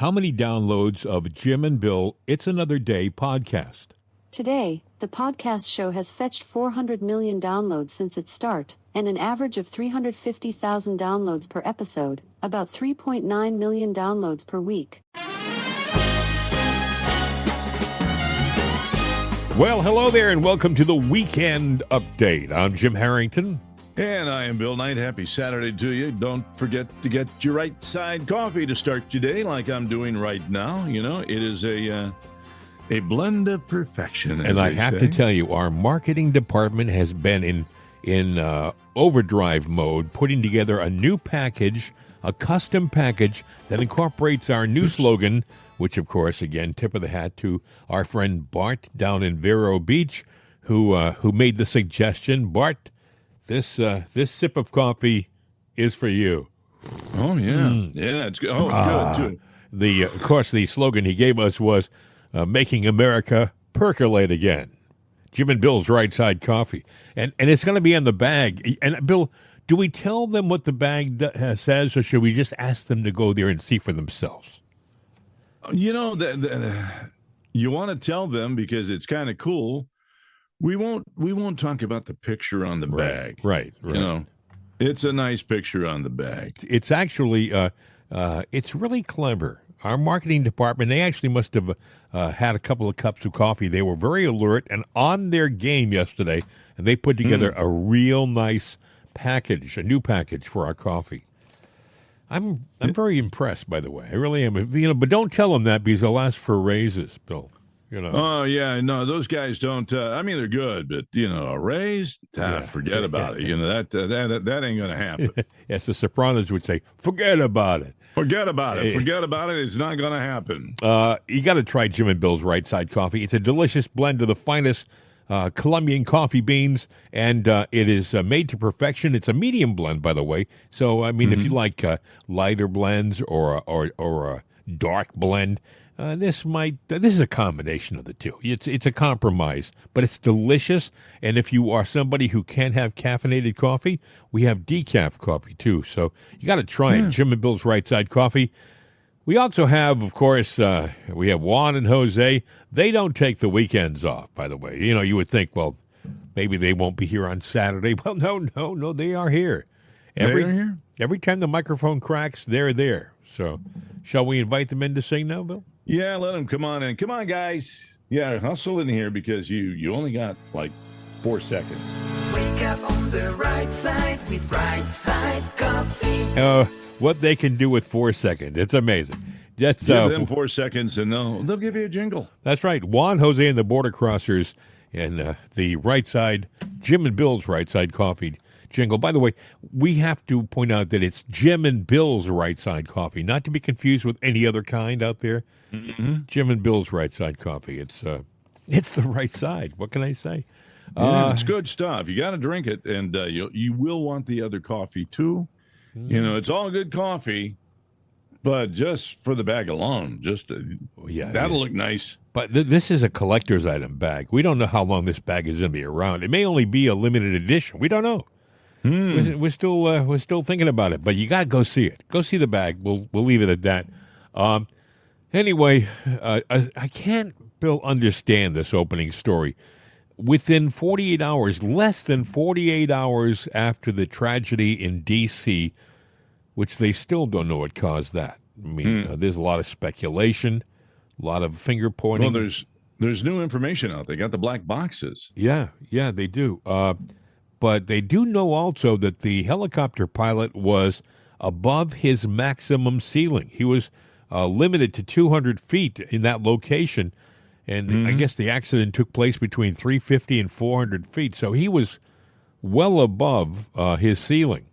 how many downloads of Jim and Bill It's Another Day podcast? Today, the podcast show has fetched 400 million downloads since its start, and an average of 350,000 downloads per episode, about 3.9 million downloads per week. Well, hello there, and welcome to the Weekend Update. I'm Jim Harrington. And I am Bill Knight. Happy Saturday to you. Don't forget to get your right side coffee to start your day like I'm doing right now. You know, it is a blend of perfection. And I have to tell you, our marketing department has been in overdrive mode, putting together a new package, a custom package that incorporates our new slogan, which, of course, again, tip of the hat to our friend Bart down in Vero Beach, who made the suggestion. Bart, this sip of coffee is for you. Oh, yeah. Yeah, it's good. Oh, it's good, too. Of course, the slogan he gave us was making America percolate again. Jim and Bill's Right Side Coffee. And it's going to be on the bag. And, Bill, do we tell them what the bag says, or should we just ask them to go there and see for themselves? You know, you want to tell them because it's kind of cool. We won't talk about the picture on the bag. Right. You know, it's a nice picture on the bag. It's actually, it's really clever. Our marketing department, they actually must have had a couple of cups of coffee. They were very alert and on their game yesterday, and they put together a real nice package, a new package for our coffee. I'm very impressed, by the way. I really am. You know, but don't tell them that because they'll ask for raises, Bill. You know. Oh, yeah. No, those guys don't. I mean, they're good, but, you know, a raise? Forget about it. You know, that ain't going to happen. Yes, the Sopranos would say, forget about it. Forget about it. Forget about it. It's not going to happen. You got to try Jim and Bill's Right Side Coffee. It's a delicious blend of the finest Colombian coffee beans, and it is made to perfection. It's a medium blend, by the way. So, I mean, if you like lighter blends or a dark blend, this is a combination of the two. It's a compromise, but it's delicious. And if you are somebody who can't have caffeinated coffee, we have decaf coffee too. So you got to try it. Jim and Bill's Right Side Coffee. We also have, of course, we have Juan and Jose. They don't take the weekends off, by the way. You know, you would think, well, maybe they won't be here on Saturday. Well, no, they are here. Every time the microphone cracks, they're there. So shall we invite them in to sing now, Bill? Yeah, let them come on in. Come on, guys. Yeah, hustle in here because you only got like 4 seconds. Wake up on the right side with Right Side Coffee. What they can do with 4 seconds. It's amazing. Give them 4 seconds and they'll give you a jingle. That's right. Juan, Jose, and the Border Crossers and the Right Side, Jim and Bill's Right Side Coffee jingle. By the way, we have to point out that it's Jim and Bill's Right Side Coffee, not to be confused with any other kind out there. Jim and Bill's Right Side Coffee. It's the right side. What can I say? Yeah, it's good stuff. You got to drink it, and you will want the other coffee too. You know, it's all good coffee, but just for the bag alone, that'll look nice. But this is a collector's item bag. We don't know how long this bag is going to be around. It may only be a limited edition. We don't know. We're still thinking about it. But you got to go see it. Go see the bag. We'll leave it at that. Anyway, I can't, Bill, understand this opening story. Within 48 hours, less than 48 hours after the tragedy in D.C., which they still don't know what caused that. I mean, there's a lot of speculation, a lot of finger pointing. Well, there's new information out. They got the black boxes. Yeah, they do. But they do know also that the helicopter pilot was above his maximum ceiling. He was limited to 200 feet in that location. And I guess the accident took place between 350 and 400 feet. So he was well above his ceiling.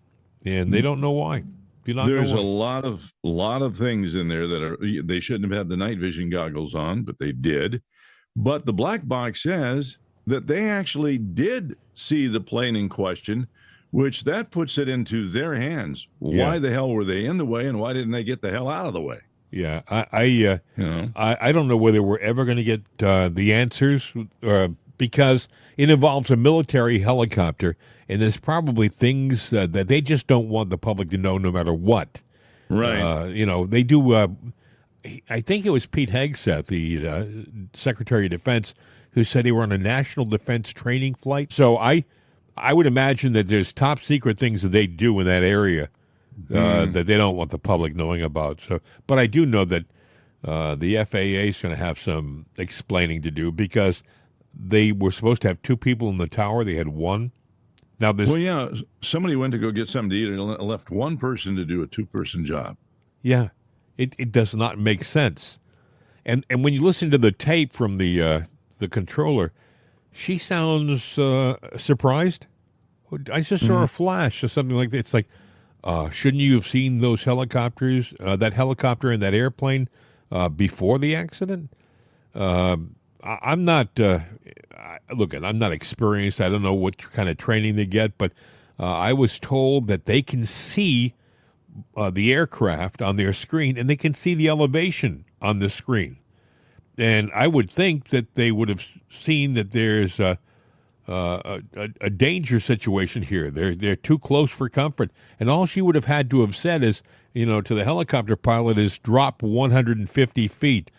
And they don't know why. There's a lot of things in there that they shouldn't have had the night vision goggles on, but they did. But the black box says that they actually did see the plane in question, which that puts it into their hands. Yeah. Why the hell were they in the way, and why didn't they get the hell out of the way? Yeah, I don't know whether we're ever going to get the answers because it involves a military helicopter, and there's probably things that they just don't want the public to know no matter what. Right. They do I think it was Pete Hegseth, the Secretary of Defense, who said they were on a national defense training flight. So I would imagine that there's top secret things that they do in that area that they don't want the public knowing about. So, but I do know that the FAA is going to have some explaining to do because they were supposed to have 2 people in the tower. They had 1. Now this, Well, yeah, somebody went to go get something to eat and left one person to do a 2-person job. yeah, it does not make sense. And when you listen to the tape from the controller, she sounds surprised. I just saw a flash or something like that. It's like, shouldn't you have seen those helicopters, that helicopter and that airplane before the accident? I'm not I'm not experienced. I don't know what kind of training they get, but I was told that they can see the aircraft on their screen and they can see the elevation on the screen. And I would think that they would have seen that there's a danger situation here. They're too close for comfort. And all she would have had to have said is, to the helicopter pilot is drop 150 feet,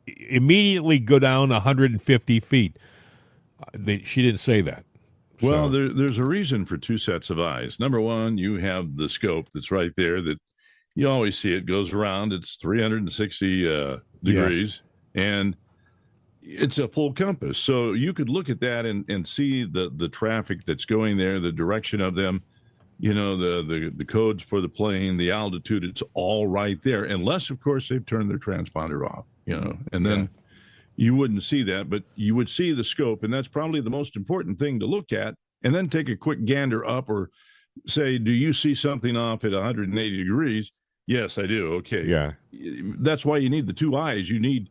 immediately go down 150 feet. She didn't say that. Well, there's a reason for 2 sets of eyes. Number one, you have the scope that's right there that you always see. It goes around. It's 360 degrees, and it's a full compass. So you could look at that and see the traffic that's going there, the direction of them, the codes for the plane, the altitude. It's all right there, unless, of course, they've turned their transponder off, and then you wouldn't see that, but you would see the scope, and that's probably the most important thing to look at, and then take a quick gander up or say, do you see something off at 180 degrees? Yes, I do. Okay. Yeah. That's why you need the 2 eyes. You need,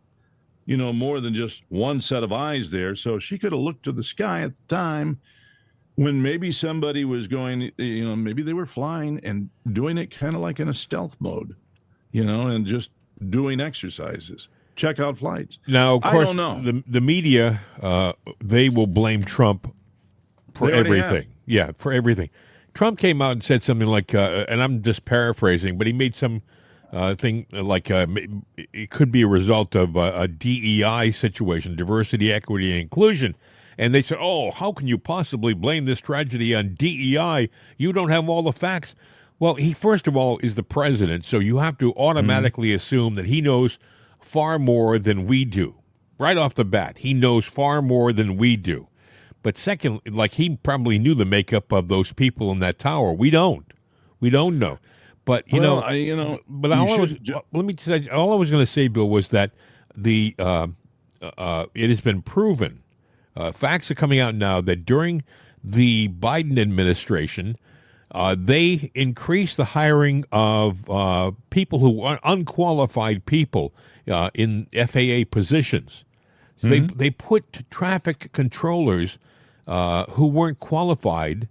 more than just one set of eyes there. So she could have looked to the sky at the time when maybe somebody was going, maybe they were flying and doing it kind of like in a stealth mode, and just doing exercises. Check out flights. Now, of course, I don't know. the media, they will blame Trump for everything. Yeah, for everything. Trump came out and said something like, and I'm just paraphrasing, but he made some thing like it could be a result of a DEI situation, diversity, equity, and inclusion. And they said, oh, how can you possibly blame this tragedy on DEI? You don't have all the facts. Well, he, first of all, is the president, so you have to automatically assume that he knows far more than we do. Right off the bat, he knows far more than we do. But second, like he probably knew the makeup of those people in that tower. We don't. We don't know. But all I was going to say, Bill, was that it has been proven. Facts are coming out now that during the Biden administration, they increased the hiring of people who are unqualified people in FAA positions. So they put traffic controllers who weren't qualified,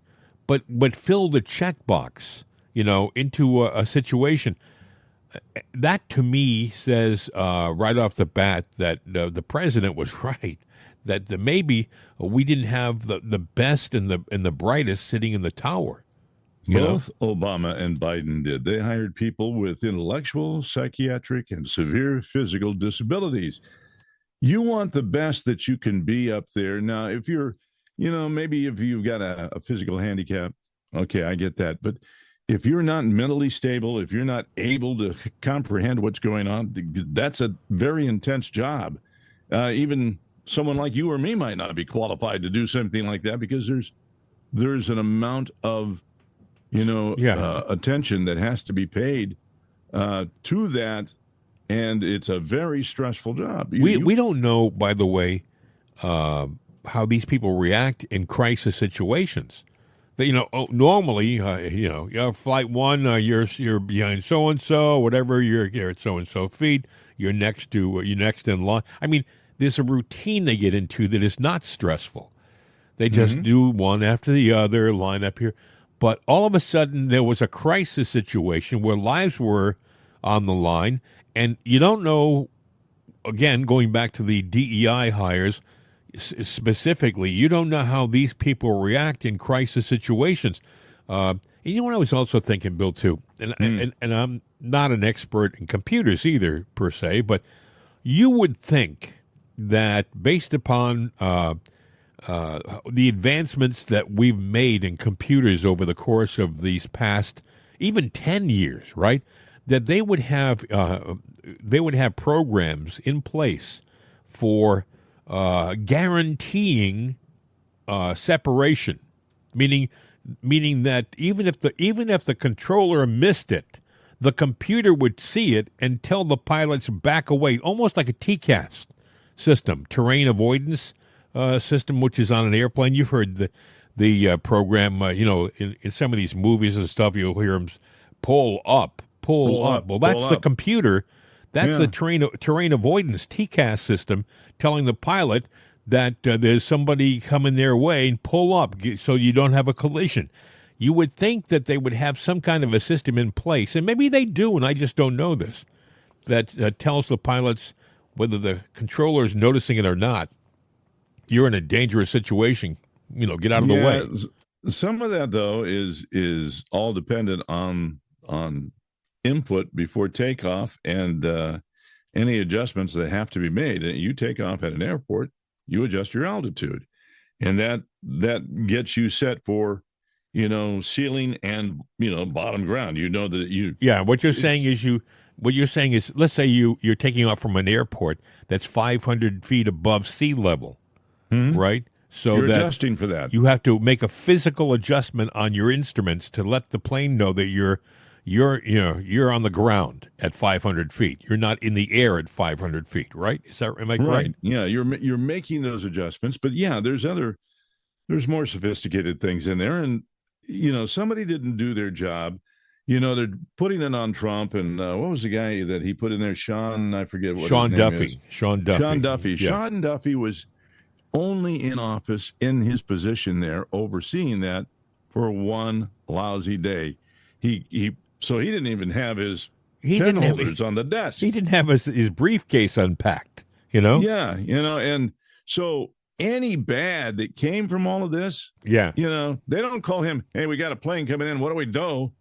but filled a checkbox, into a situation. That to me says right off the bat that the president was right. That maybe we didn't have the best and the brightest sitting in the tower. Both Obama and Biden did. They hired people with intellectual, psychiatric, and severe physical disabilities. You want the best that you can be up there. Now, if you're, maybe if you've got a physical handicap, okay, I get that. But if you're not mentally stable, if you're not able to comprehend what's going on, that's a very intense job. Even someone like you or me might not be qualified to do something like that because there's an amount of attention that has to be paid to that, and it's a very stressful job. We don't know, by the way, how these people react in crisis situations. That normally, flight 1, you're behind so and so, whatever. You're at so and so feet. You're next in line. I mean, there's a routine they get into that is not stressful. They just do one after the other, line up here. But all of a sudden, there was a crisis situation where lives were on the line, and you don't know, again, going back to the DEI hires specifically, you don't know how these people react in crisis situations. And you know what I was also thinking, Bill, too? And not an expert in computers either, per se, but you would think that based upon the advancements that we've made in computers over the course of these past even 10 years, right, that they would have programs in place for guaranteeing separation, meaning that even if the controller missed it, the computer would see it and tell the pilots back away, almost like a TCAS system, terrain avoidance system, which is on an airplane. You've heard the program, in some of these movies and stuff, you'll hear them pull up. Well, that's the computer. That's the terrain avoidance TCAS system telling the pilot that there's somebody coming their way and pull up so you don't have a collision. You would think that they would have some kind of a system in place, and maybe they do, and I just don't know this, that tells the pilots, whether the controller is noticing it or not, you're in a dangerous situation. Get out of the way. Some of that, though, is all dependent on input before takeoff and any adjustments that have to be made. You take off at an airport, you adjust your altitude, and that gets you set for ceiling and bottom ground. What you're saying is let's say you're taking off from an airport that's 500 feet above sea level, right? So you're adjusting for that. You have to make a physical adjustment on your instruments to let the plane know that you're on the ground at 500 feet. You're not in the air at 500 feet, right? Am I correct? Right. Yeah, you're making those adjustments, but there's more sophisticated things in there, and somebody didn't do their job. They're putting it on Trump, and what was the guy that he put in there? Sean Duffy. Sean Duffy. Yeah. Sean Duffy was only in office in his position there, overseeing that for one lousy day. So he didn't even have his pen holders on the desk. He didn't have his briefcase unpacked. Yeah, and so any bad that came from all of this, they don't call him, hey, we got a plane coming in, what do we do?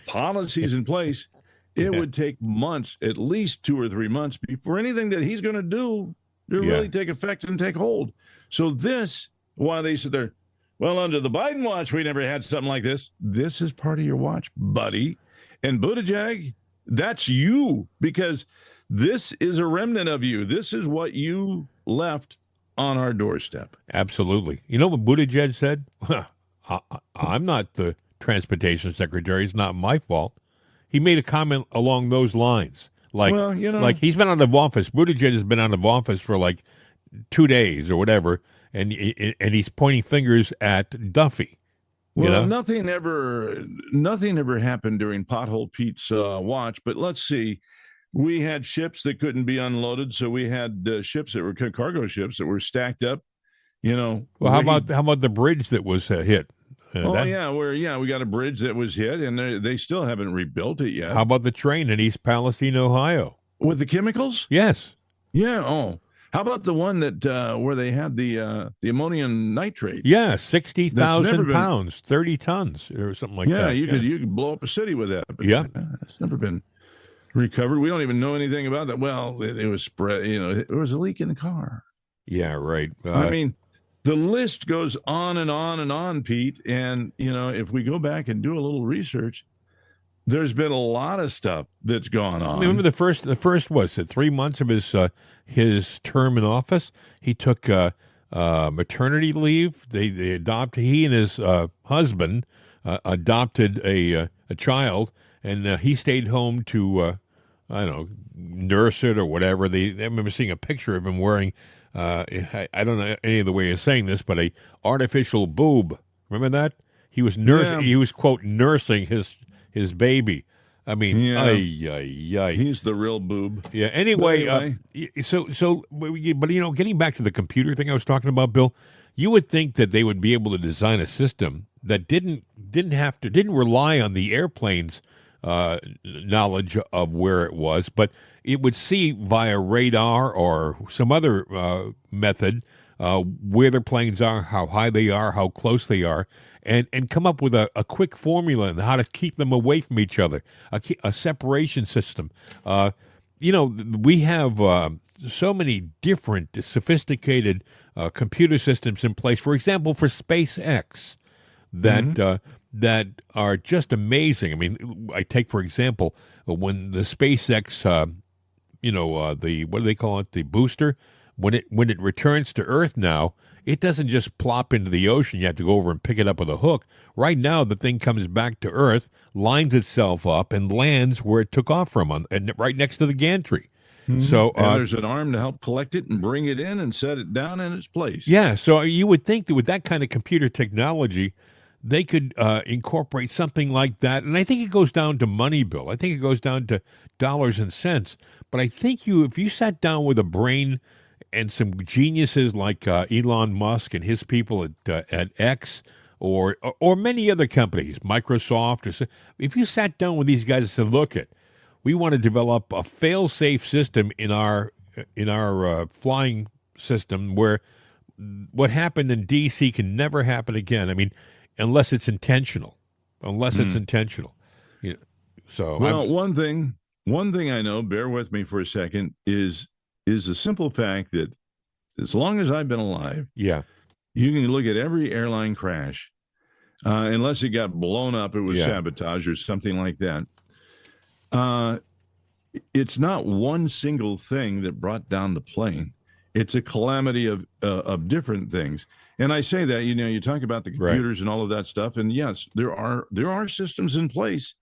Policies in place. It would take months, at least 2 or 3 months, before anything that he's going to do to really take effect and take hold. So why they sit there, well, under the Biden watch, we never had something like this. This is part of your watch, buddy. And Buttigieg, that's you, because this is a remnant of you. This is what you left on our doorstep. Absolutely. You know what Buttigieg said? I'm not the transportation secretary. It's not my fault. He made a comment along those lines. Like he's been out of office. Buttigieg has been out of office for like 2 days or whatever, and he's pointing fingers at Duffy. Nothing ever happened during Pothole Pete's watch. But let's see, we had ships that couldn't be unloaded, so we had ships that were cargo ships that were stacked up. Well, how about the bridge that was hit? We got a bridge that was hit, and they still haven't rebuilt it yet. How about the train in East Palestine, Ohio? With the chemicals? Yes. Yeah. Oh, how about the one that where they had the ammonium nitrate? Yeah, 60,000 pounds, 30 tons, or something like that. You could blow up a city with that. But it's never been recovered. We don't even know anything about that. Well, it was spread. There was a leak in the car. Yeah, right. I mean, the list goes on and on and on, Pete. And if we go back and do a little research, there's been a lot of stuff that's gone on. Remember the first was 3 months of his term in office. He took maternity leave. He and his husband adopted a child, and he stayed home to nurse it or whatever. I remember seeing a picture of him wearing I don't know any of the way of saying this, but a artificial boob. Remember that? He was nursing. He was quote nursing his baby. I mean, he's the real boob. Yeah. Anyway, but getting back to the computer thing I was talking about, Bill, you would think that they would be able to design a system that didn't rely on the airplane's knowledge of where it was, but it would see via radar or some other method where their planes are, how high they are, how close they are, and come up with a quick formula on how to keep them away from each other, a separation system. We have so many different sophisticated computer systems in place. For example, for SpaceX, that are just amazing. I mean, I take for example when the SpaceX, the what do they call it, the booster, when it returns to Earth now, it doesn't just plop into the ocean. You have to go over and pick it up with a hook. Right now, the thing comes back to Earth, lines itself up, and lands where it took off from, and right next to the gantry. So and there's an arm to help collect it and bring it in and set it down in its place. Yeah, so you would think that with that kind of computer technology, they could incorporate something like that. And I think it goes down to money, Bill. I think it goes down to dollars and cents. But I think if you sat down with a brain and some geniuses like Elon Musk and his people at X or many other companies, Microsoft, if you sat down with these guys and said, look, we want to develop a fail-safe system in our flying system where what happened in D.C. can never happen again. I mean, unless it's intentional. So one thing I know, bear with me for a second, is the simple fact that as long as I've been alive, yeah, you can look at every airline crash, unless it got blown up, it was sabotage or something like that. It's not one single thing that brought down the plane. It's a calamity of different things. And I say that, you talk about the computers and all of that stuff. And yes, there are systems in place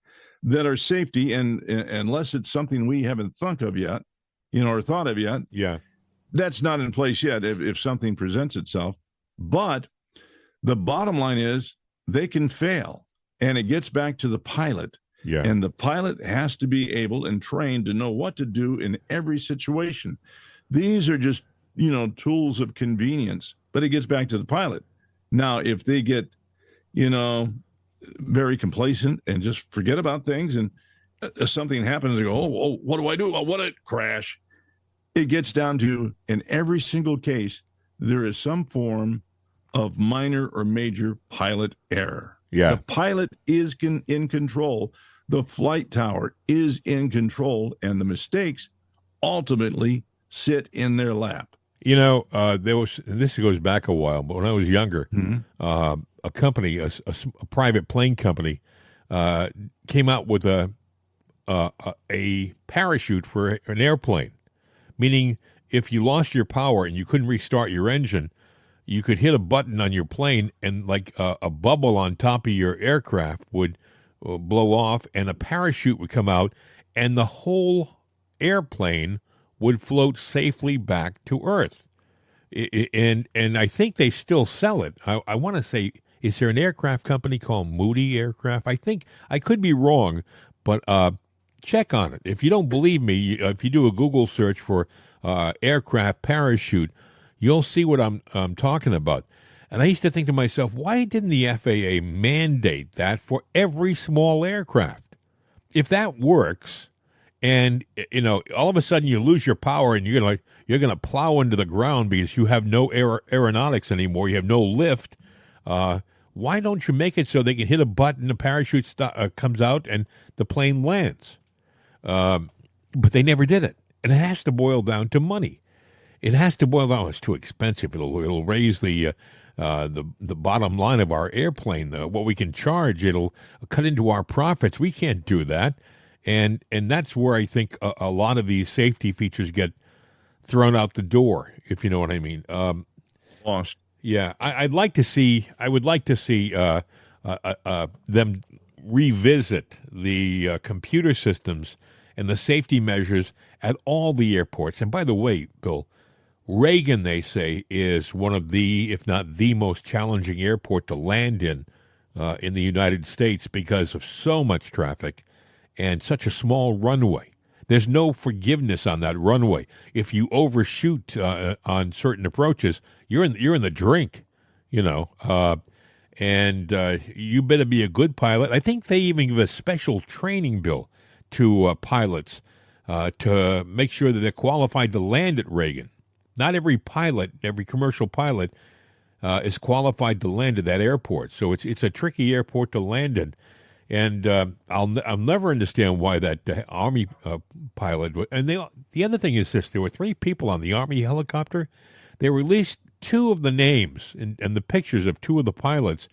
that are safety. And unless it's something we haven't thought of yet, that's not in place yet if something presents itself. But the bottom line is they can fail. And it gets back to the pilot. Yeah. And the pilot has to be able and trained to know what to do in every situation. These are just, tools of convenience, but it gets back to the pilot. Now, if they get, very complacent and just forget about things and something happens, they go, oh, what do I do? What a crash. It gets down to, in every single case, there is some form of minor or major pilot error. Yeah. The pilot is in control. The flight tower is in control, and the mistakes ultimately sit in their lap. This goes back a while, but when I was younger, a company, a private plane company, came out with a parachute for an airplane, meaning if you lost your power and you couldn't restart your engine, you could hit a button on your plane and like a bubble on top of your aircraft would blow off and a parachute would come out and the whole airplane would float safely back to Earth. And I think they still sell it. I want to say, is there an aircraft company called Moody Aircraft? I think I could be wrong, but check on it. If you don't believe me, if you do a Google search for aircraft parachute, you'll see what I'm talking about. And I used to think to myself, why didn't the FAA mandate that for every small aircraft? If that works, and all of a sudden you lose your power and you're gonna plow into the ground because you have no aeronautics anymore, you have no lift. Why don't you make it so they can hit a button, the parachute comes out, and the plane lands? But they never did it, and it has to boil down to money. It has to boil down. It's too expensive. It'll raise the bottom line of our airplane, what we can charge. It'll cut into our profits. We can't do that, and that's where I think a lot of these safety features get thrown out the door, if you know what I mean. Lost. Yeah, I would like to see them revisit the computer systems and the safety measures at all the airports. And by the way, Bill, Reagan, they say, is one of the, if not the most challenging airport to land in the United States because of so much traffic and such a small runway. There's no forgiveness on that runway. If you overshoot on certain approaches, you're in the drink, and you better be a good pilot. I think they even give a special training bill to pilots to make sure that they're qualified to land at Reagan. not every pilot, every commercial pilot, is qualified to land at that airport. So it's a tricky airport to land in. And I'll never understand why that Army pilot. And the other thing is this: there were 3 people on the Army helicopter. They released 2 of the names and the pictures of 2 of the pilots.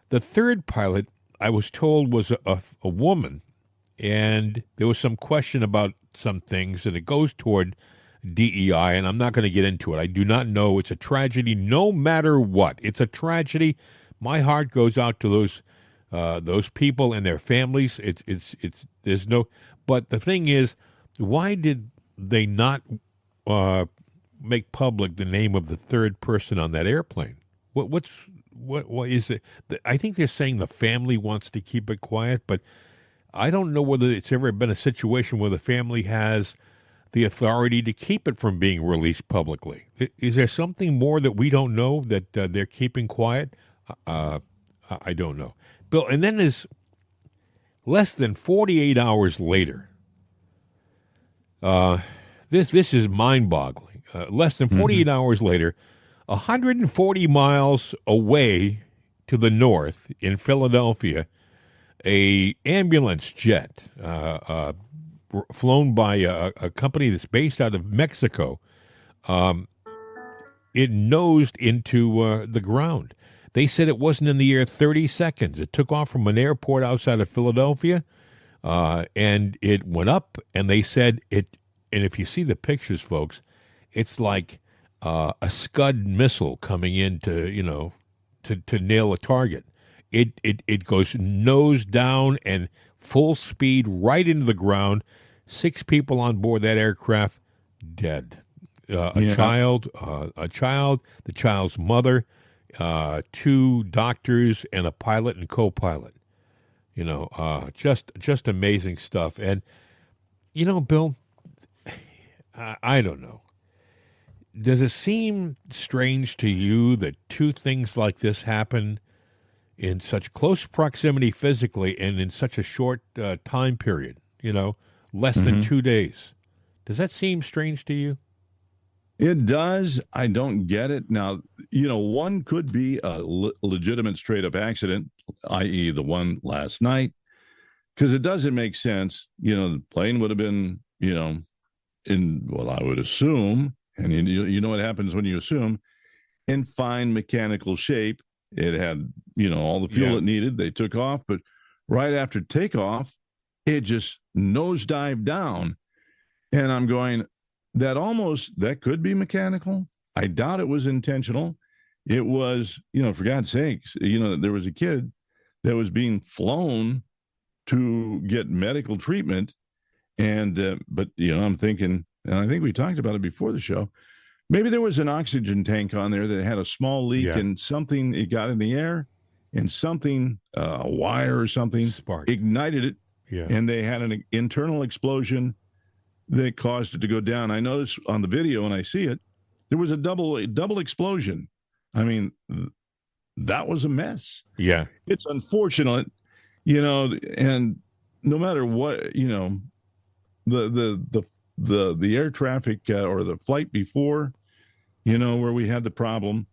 The third pilot, I was told, was a woman, and there was some question about some things, and it goes toward DEI, and I'm not going to get into it. I do not know. It's a tragedy, no matter what. It's a tragedy. My heart goes out to those people and their families. It's there's no. But the thing is, why did they not make public the name of the third person on that airplane? What is it? I think they're saying the family wants to keep it quiet, but I don't know whether it's ever been a situation where the family has the authority to keep it from being released publicly. Is there something more that we don't know that they're keeping quiet? I don't know. Bill, and then there's less than 48 hours later. This is mind-boggling. Less than 48 hours later, 140 miles away to the north in Philadelphia, a ambulance jet flown by a company that's based out of Mexico, it nosed into the ground. They said it wasn't in the air 30 seconds. It took off from an airport outside of Philadelphia, and it went up, and they said it, and if you see the pictures, folks, it's like a Scud missile coming in to nail a target. It goes nose down and full speed right into the ground. 6 people on board that aircraft dead. A child, the child's mother, 2 doctors, and a pilot and co-pilot. Just amazing stuff. And Bill, I don't know. Does it seem strange to you that 2 things like this happen in such close proximity physically and in such a short time period, less than 2 days? Does that seem strange to you? It does. I don't get it. Now, one could be a legitimate straight-up accident, i.e. the one last night, because it doesn't make sense. The plane would have been, I would assume, and you know what happens when you assume, in fine mechanical shape. It had, all the fuel it needed. They took off, but right after takeoff, it just nosedived down. And I'm going, that could be mechanical. I doubt it was intentional. It was, for God's sakes, there was a kid that was being flown to get medical treatment. And, but I'm thinking, and I think we talked about it before the show, maybe there was an oxygen tank on there that had a small leak and something, it got in the air and something, a wire or something, ignited it. Yeah. And they had an internal explosion that caused it to go down. I noticed on the video, when I see it, there was a double explosion. I mean, that was a mess. Yeah. It's unfortunate, and no matter what, the air traffic or the flight before, where we had the problem,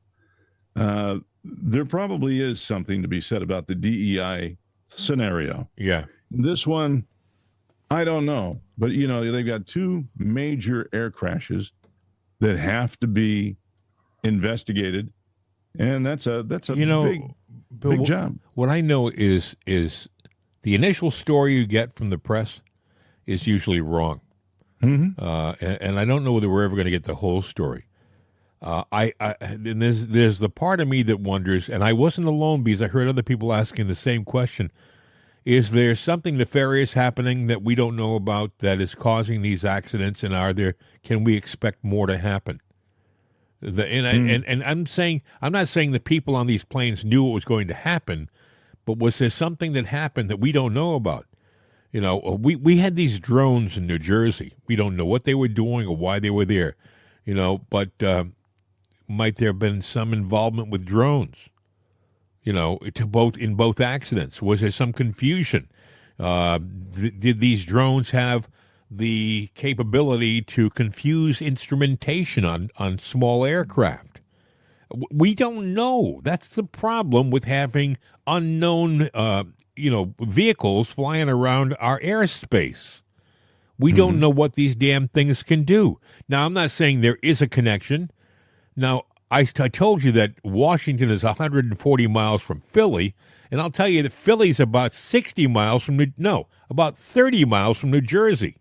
there probably is something to be said about the DEI scenario. Yeah. This one, I don't know. But, they've got 2 major air crashes that have to be investigated. And that's a big job. What I know is the initial story you get from the press is usually wrong. Mm-hmm. And I don't know whether we're ever going to get the whole story. And there's the part of me that wonders, and I wasn't alone because I heard other people asking the same question. Is there something nefarious happening that we don't know about that is causing these accidents, and can we expect more to happen? And I'm not saying the people on these planes knew what was going to happen, but was there something that happened that we don't know about? We had these drones in New Jersey. We don't know what they were doing or why they were there, but might there have been some involvement with drones? In both accidents? Was there some confusion? Did these drones have the capability to confuse instrumentation on small aircraft. We don't know. That's the problem with having unknown, vehicles flying around our airspace. We don't know what these damn things can do. Now, I'm not saying there is a connection. Now, I told you that Washington is 140 miles from Philly, and I'll tell you that Philly's about 60 miles from about 30 miles from New Jersey.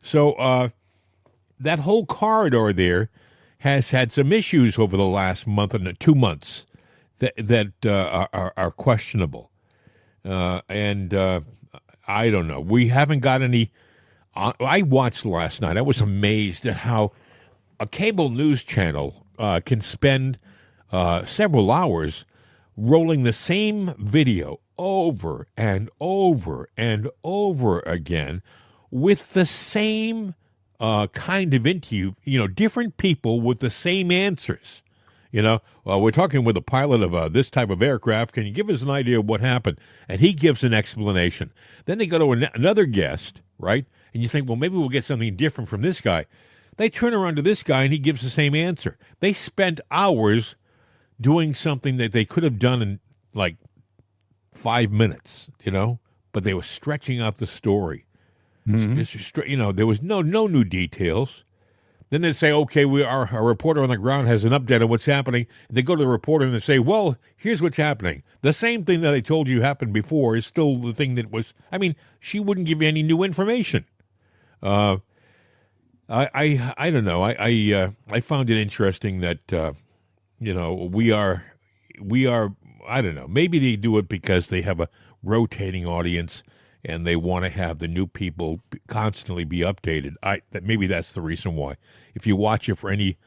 So that whole corridor there has had some issues over the last month and 2 months that are questionable, and I don't know. We haven't got any. I watched last night. I was amazed at how a cable news channel can spend several hours rolling the same video over and over and over again with the same kind of interview, different people with the same answers. We're talking with a pilot of this type of aircraft. Can you give us an idea of what happened? And he gives an explanation. Then they go to another guest, right? And you think, well, maybe we'll get something different from this guy. They turn around to this guy, and he gives the same answer. They spent hours doing something that they could have done in like 5 minutes, but they were stretching out the story. There was no new details. Then they say, okay, our reporter on the ground has an update on what's happening. They go to the reporter and they say, well, here's what's happening. The same thing that I told you happened before is still the thing that was. She wouldn't give you any new information. I don't know. I found it interesting that we are. I don't know. Maybe they do it because they have a rotating audience and they want to have the new people constantly be updated. Maybe that's the reason why. If you watch it for any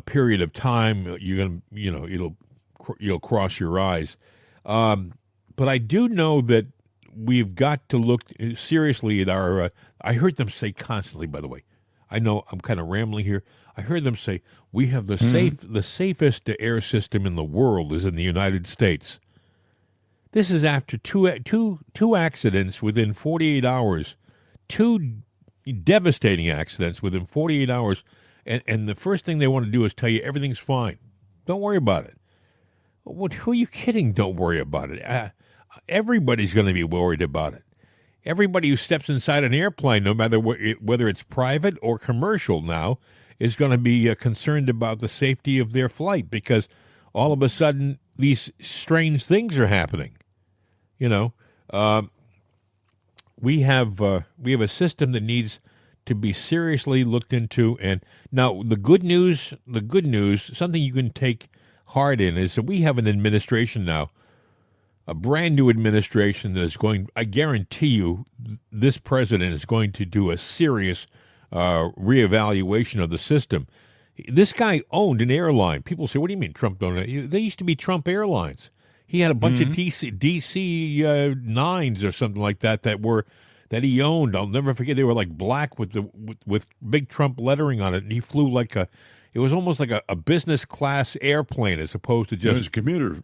period of time, you're gonna you'll cross your eyes. But I do know that we've got to look seriously at our. I heard them say constantly. By the way, I know I'm kind of rambling here. I heard them say we have the safest air system in the world is in the United States. This is after two accidents within 48 hours, two devastating accidents within 48 hours, and the first thing they want to do is tell you everything's fine. Don't worry about it. Who are you kidding? Don't worry about it. Everybody's going to be worried about it. Everybody who steps inside an airplane, no matter whether it's private or commercial now, is going to be concerned about the safety of their flight because all of a sudden these strange things are happening. We have a system that needs to be seriously looked into. And now the good news, something you can take heart in is that we have an administration now, a brand new administration that is going. I guarantee you, this president is going to do a serious reevaluation of the system. This guy owned an airline. People say, "What do you mean Trump owned it?" They used to be Trump Airlines. He had a bunch of DC 9s or something like that that he owned. I'll never forget. They were like black with big Trump lettering on it, and he flew it was almost like a business class airplane as opposed to just commuter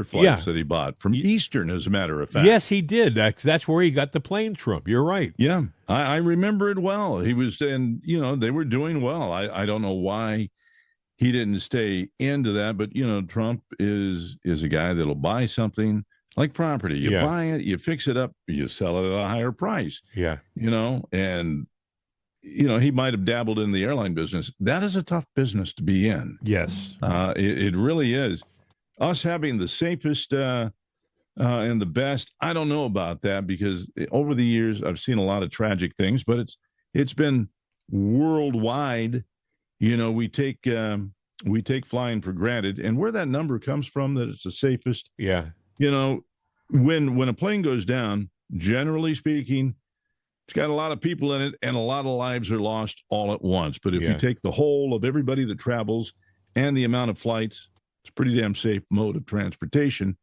flights that he bought from Eastern, as a matter of fact. Yes, he did. That's where he got the planes from. You're right. Yeah, I remember it well. He was, and they were doing well. I don't know why he didn't stay into that, but Trump is a guy that'll buy something like property. You buy it, you fix it up, you sell it at a higher price. Yeah. And he might have dabbled in the airline business. That is a tough business to be in. Yes. It really is. Us having the safest and the best, I don't know about that because over the years I've seen a lot of tragic things, but it's been worldwide. We take flying for granted, and where that number comes from, that it's the safest. Yeah. When a plane goes down, generally speaking, it's got a lot of people in it, and a lot of lives are lost all at once. But if you take the whole of everybody that travels and the amount of flights, it's a pretty damn safe mode of transportation.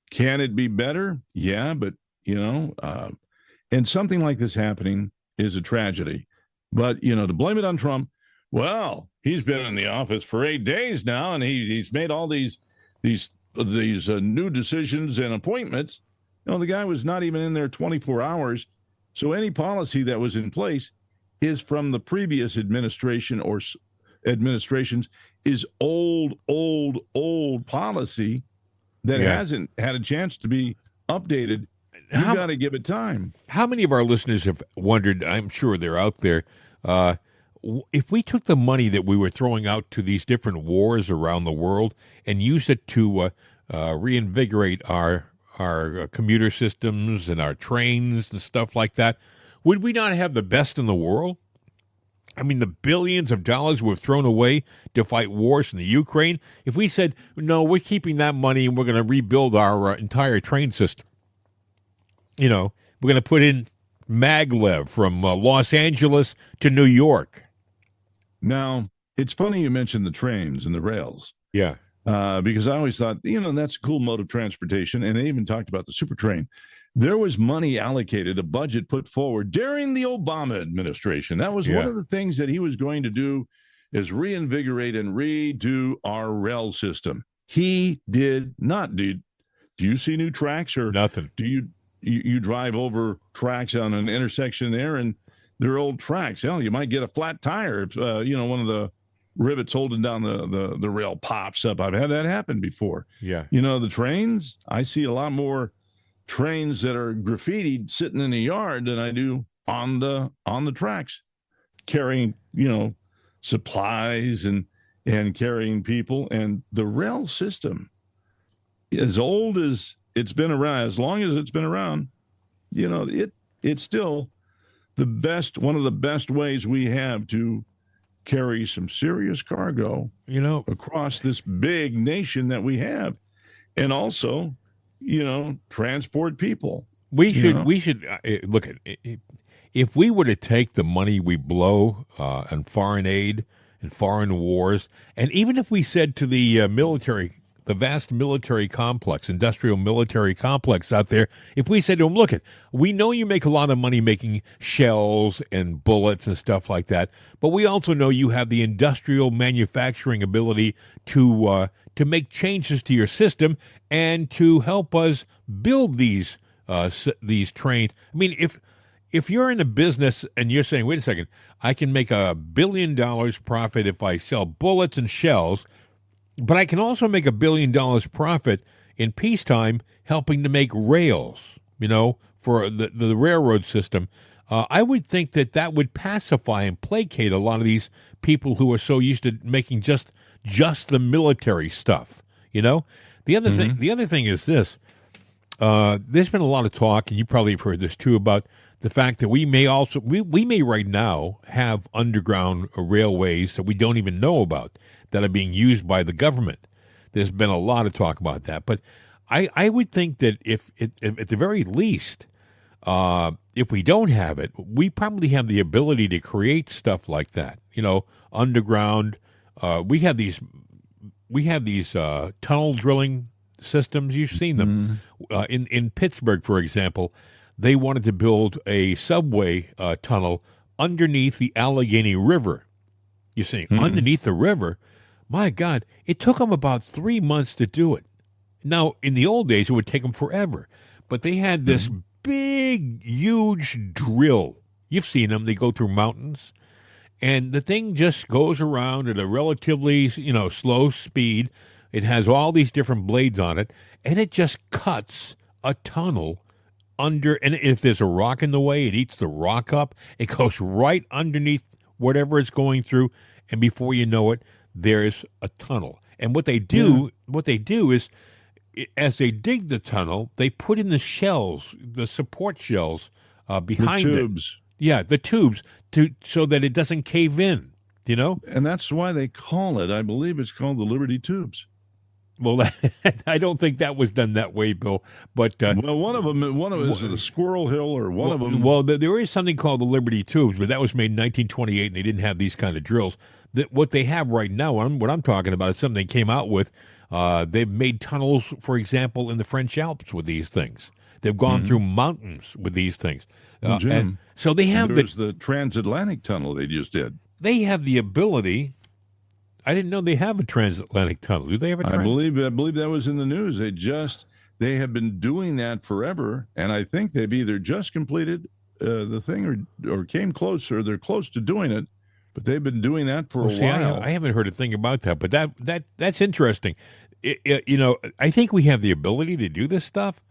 Can it be better? Yeah, but and something like this happening is a tragedy. But to blame it on Trump. Well, he's been in the office for 8 days now, and he's made all these new decisions and appointments. The guy was not even in there 24 hours, So any policy that was in place is from the previous administration or administrations is old policy that hasn't had a chance to be updated. You got to give it time. How many of our listeners have wondered, I'm sure they're out there, if we took the money that we were throwing out to these different wars around the world and used it to reinvigorate our commuter systems and our trains and stuff like that, would we not have the best in the world? I mean, the billions of dollars we've thrown away to fight wars in the Ukraine, if we said, no, we're keeping that money and we're going to rebuild our entire train system, we're going to put in maglev from Los Angeles to New York. Now, it's funny you mentioned the trains and the rails. Yeah. Because I always thought, that's a cool mode of transportation. And they even talked about the super train. There was money allocated, a budget put forward during the Obama administration. That was one of the things that he was going to do, is reinvigorate and redo our rail system. He did not. Do you see new tracks or nothing? Do you drive over tracks on an intersection there and they're old tracks? Hell, you might get a flat tire if one of the rivets holding down the rail pops up. I've had that happen before. Yeah. The trains, I see a lot more trains that are graffitied sitting in the yard than I do on the tracks, carrying, supplies and carrying people. And the rail system, as old as it's been around, as long as it's been around, it's still one of the best ways we have to carry some serious cargo, across this big nation that we have, and also, transport people. We should look at it. If we were to take the money we blow on foreign aid and foreign wars, and even if we said to the military, the vast military complex, industrial military complex out there, if we said to them, look, we know you make a lot of money making shells and bullets and stuff like that, but we also know you have the industrial manufacturing ability to make changes to your system and to help us build these trains. I mean, if you're in a business and you're saying, wait a second, I can make $1 billion profit if I sell bullets and shells, but I can also make $1 billion profit in peacetime helping to make rails, for the railroad system. I would think that would pacify and placate a lot of these people who are so used to making just the military stuff. The other thing is this. There's been a lot of talk, and you probably have heard this too, about the fact that we may right now have underground railways that we don't even know about that are being used by the government. There's been a lot of talk about that, but I would think that if at the very least, if we don't have it, we probably have the ability to create stuff like that. Underground. We have these tunnel drilling systems. You've seen them. In Pittsburgh, for example, they wanted to build a subway tunnel underneath the Allegheny River. You see, underneath the river. My God, it took them about 3 months to do it. Now, in the old days, it would take them forever. But they had this big, huge drill. You've seen them. They go through mountains. And the thing just goes around at a relatively, slow speed. It has all these different blades on it. And it just cuts a tunnel under. And if there's a rock in the way, it eats the rock up. It goes right underneath whatever it's going through. And before you know it, there's a tunnel. And what they do is, as they dig the tunnel, they put in the shells, the support shells behind the tubes. It. Yeah, the tubes so that it doesn't cave in. And that's why they call it. I believe it's called the Liberty Tubes. Well, I don't think that was done that way, Bill. But one of them is the Squirrel Hill, or one of them. Well, there is something called the Liberty Tubes, but that was made in 1928, and they didn't have these kind of drills. What they have right now, what I'm talking about, is something they came out with. They've made tunnels, for example, in the French Alps with these things. They've gone through mountains with these things. And so they have the transatlantic tunnel they just did. They have the ability. I didn't know they have a transatlantic tunnel. Do they have a I believe that was in the news. They have been doing that forever, and I think they've either just completed the thing or came close, or they're close to doing it, but they've been doing that for a while. I haven't heard a thing about that, but that's interesting. I think we have the ability to do this stuff,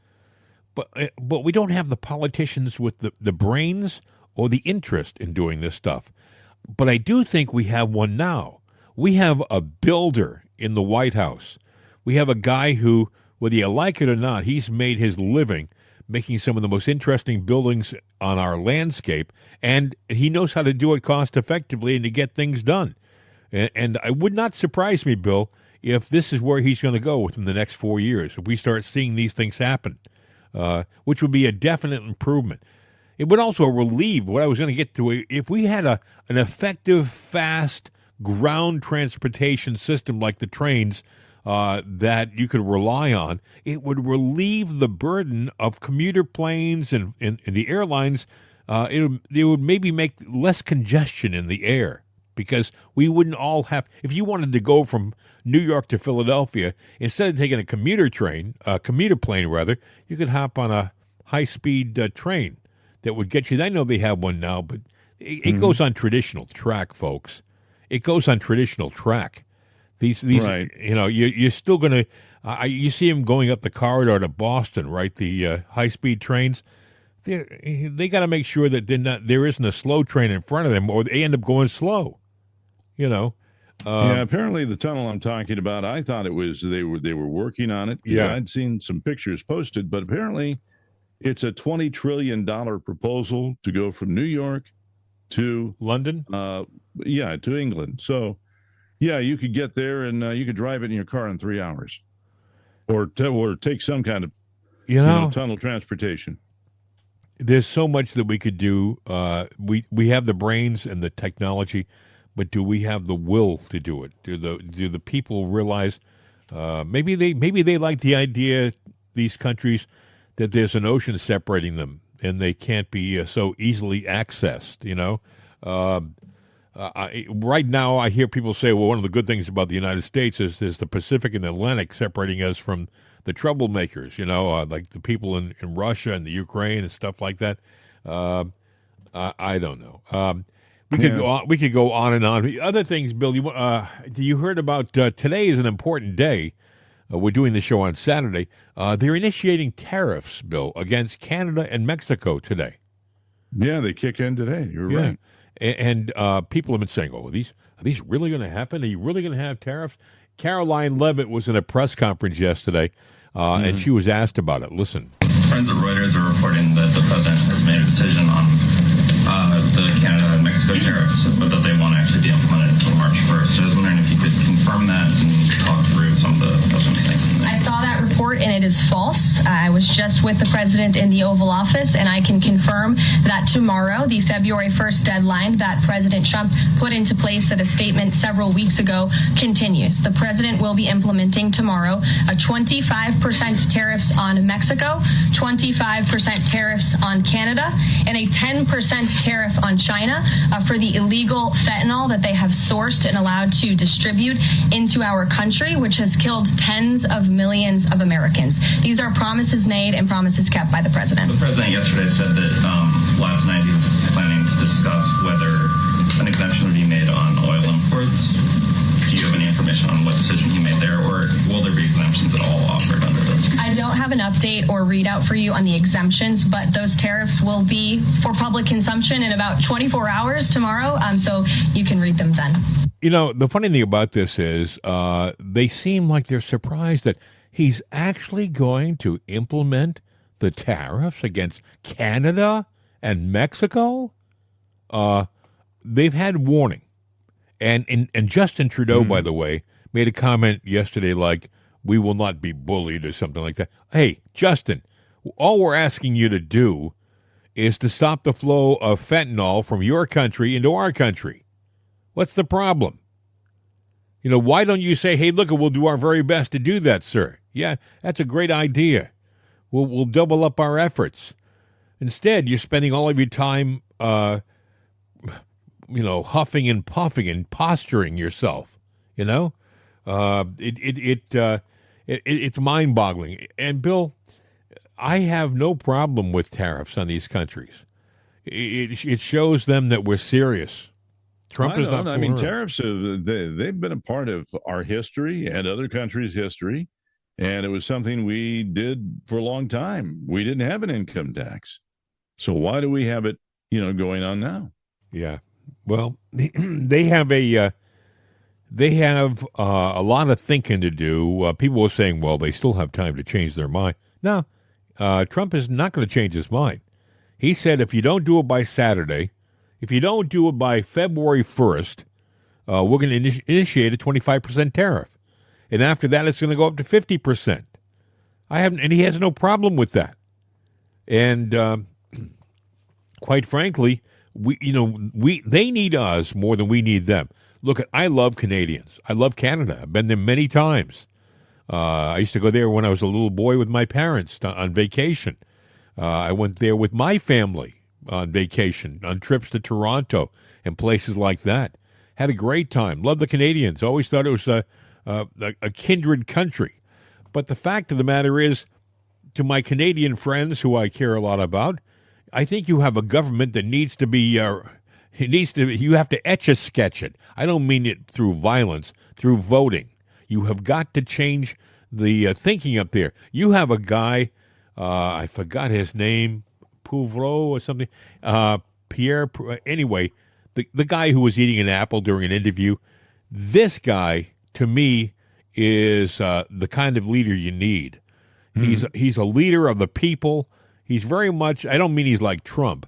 but we don't have the politicians with the brains or the interest in doing this stuff. But I do think we have one now. We have a builder in the White House. We have a guy who, whether you like it or not, he's made his living making some of the most interesting buildings on our landscape, and he knows how to do it cost effectively and to get things done. And it would not surprise me, Bill, if this is where he's going to go within the next 4 years, if we start seeing these things happen, which would be a definite improvement. It would also relieve what I was going to get to. If we had an effective, fast ground transportation system like the trains that you could rely on, it would relieve the burden of commuter planes and the airlines. It would maybe make less congestion in the air, because we wouldn't all have, if you wanted to go from New York to Philadelphia, instead of taking a commuter plane rather, you could hop on a high-speed train that would get you. I know they have one now, but it goes on traditional track, folks. It goes on traditional track. These Right. You're still going to, you see them going up the corridor to Boston, right? The high-speed trains. They got to make sure that there isn't a slow train in front of them, or they end up going slow. Apparently the tunnel I'm talking about, I thought it was they were working on it. Yeah. I'd seen some pictures posted, but apparently it's a $20 trillion proposal to go from New York to London. To England. So, you could get there and you could drive it in your car in 3 hours, or take some kind of tunnel transportation. There's so much that we could do. We have the brains and the technology, but do we have the will to do it? Do the people realize maybe they like the idea, these countries, that there's an ocean separating them and they can't be so easily accessed, right now, I hear people say, well, one of the good things about the United States is the Pacific and the Atlantic separating us from the troublemakers, like the people in Russia and the Ukraine and stuff like that. I don't know. We could go on and on. Other things, Bill, you heard about today is an important day. We're doing the show on Saturday. They're initiating tariffs, Bill, against Canada and Mexico today. Yeah, they kick in today. You're right. And people have been saying, are these really going to happen? Are you really going to have tariffs? Caroline Levitt was in a press conference yesterday, and she was asked about it. Listen. Friends at Reuters are reporting that the president has made a decision on the Canada and Mexico tariffs, but that they won't actually be implemented until March 1st. I was wondering if you could confirm that and talk through some of the president's thinking. I saw that report and it is false. I was just with the president in the Oval Office, and I can confirm that tomorrow, the February 1st deadline that President Trump put into place at a statement several weeks ago, continues. The president will be implementing tomorrow a 25% tariffs on Mexico, 25% tariffs on Canada, and a 10% tariff on China for the illegal fentanyl that they have sourced and allowed to distribute into our country, which has killed tens of millions of Americans. These are promises made and promises kept by the president. The president yesterday said that last night he was planning to discuss whether an exemption would be made on oil imports. Do you have any information on what decision he made there, or will there be exemptions at all offered under this? I don't have an update or readout for you on the exemptions, but those tariffs will be for public consumption in about 24 hours tomorrow, so you can read them then. The funny thing about this is they seem like they're surprised that he's actually going to implement the tariffs against Canada and Mexico. They've had warning. And Justin Trudeau, by the way, made a comment yesterday like, we will not be bullied or something like that. Hey, Justin, all we're asking you to do is to stop the flow of fentanyl from your country into our country. What's the problem? Why don't you say, hey, look, we'll do our very best to do that, sir. Yeah, that's a great idea. We'll double up our efforts. Instead, you're spending all of your time huffing and puffing and posturing yourself, it's mind-boggling. And Bill, I have no problem with tariffs on these countries. it shows them that we're serious. Trump is not. I mean, tariffs they've been a part of our history and other countries' history, and it was something we did for a long time. We didn't have an income tax, so why do we have it? Going on now. Yeah. Well, they have a lot of thinking to do. People were saying, well, they still have time to change their mind. No, Trump is not going to change his mind. He said if you don't do it by Saturday, if you don't do it by February 1st, we're going to initiate a 25% tariff. And after that, it's going to go up to 50%. And he has no problem with that. And quite frankly, they need us more than we need them. Look, I love Canadians. I love Canada. I've been there many times. I used to go there when I was a little boy with my parents on vacation. I went there with my family on vacation, on trips to Toronto and places like that. Had a great time. Love the Canadians. Always thought it was a kindred country. But the fact of the matter is, to my Canadian friends who I care a lot about, I think you have a government that needs to be, you have to etch-a-sketch it. I don't mean it through violence, through voting. You have got to change the thinking up there. You have a guy, I forgot his name, Pouvreau or something, Pierre, anyway, the guy who was eating an apple during an interview. This guy, to me, is the kind of leader you need. He's a leader of the people. He's very much, I don't mean he's like Trump,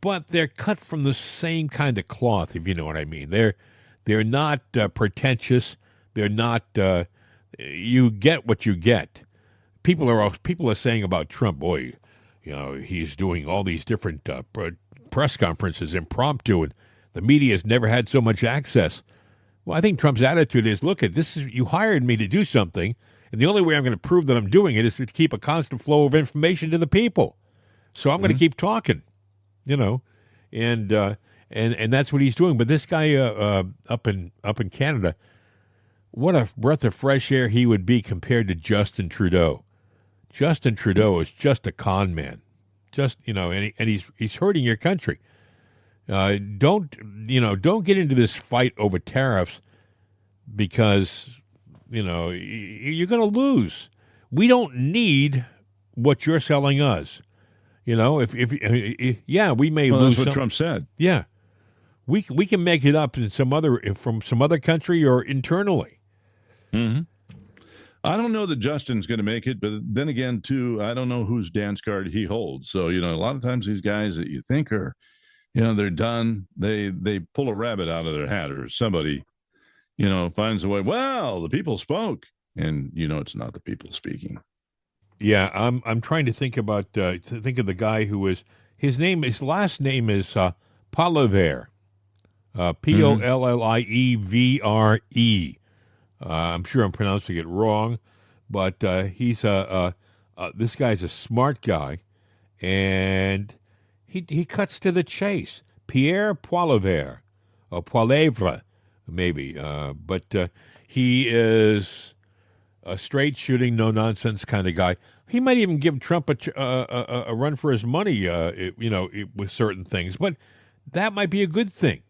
but they're cut from the same kind of cloth, if you know what I mean. They're not pretentious. They're not, you get what you get. People are saying about Trump, boy, he's doing all these different press conferences impromptu, and the media has never had so much access. Well, I think Trump's attitude is, look, you hired me to do something, and the only way I'm going to prove that I'm doing it is to keep a constant flow of information to the people. So I'm going to keep talking, and that's what he's doing. But this guy up in Canada, what a breath of fresh air he would be compared to Justin Trudeau. Justin Trudeau is just a con man, and he's hurting your country. Don't get into this fight over tariffs because you're going to lose. We don't need what you're selling us. If we may lose. That's what Trump said. Yeah, we can make it up from some other country or internally. Mm-hmm. I don't know that Justin's going to make it, but then again, too, I don't know whose dance card he holds. So a lot of times these guys that you think are, they're done. They pull a rabbit out of their hat, or somebody, finds a way. Well, the people spoke, and it's not the people speaking. Yeah, I'm trying to think about think of the guy who is his last name is Poilievre, Pollivre. I'm sure I'm pronouncing it wrong, but he's this guy's a smart guy, and he cuts to the chase. Pierre Poilievre, or Poilievre, maybe, but he is a straight shooting, no nonsense kind of guy. He might even give Trump a run for his money, with certain things. But that might be a good thing,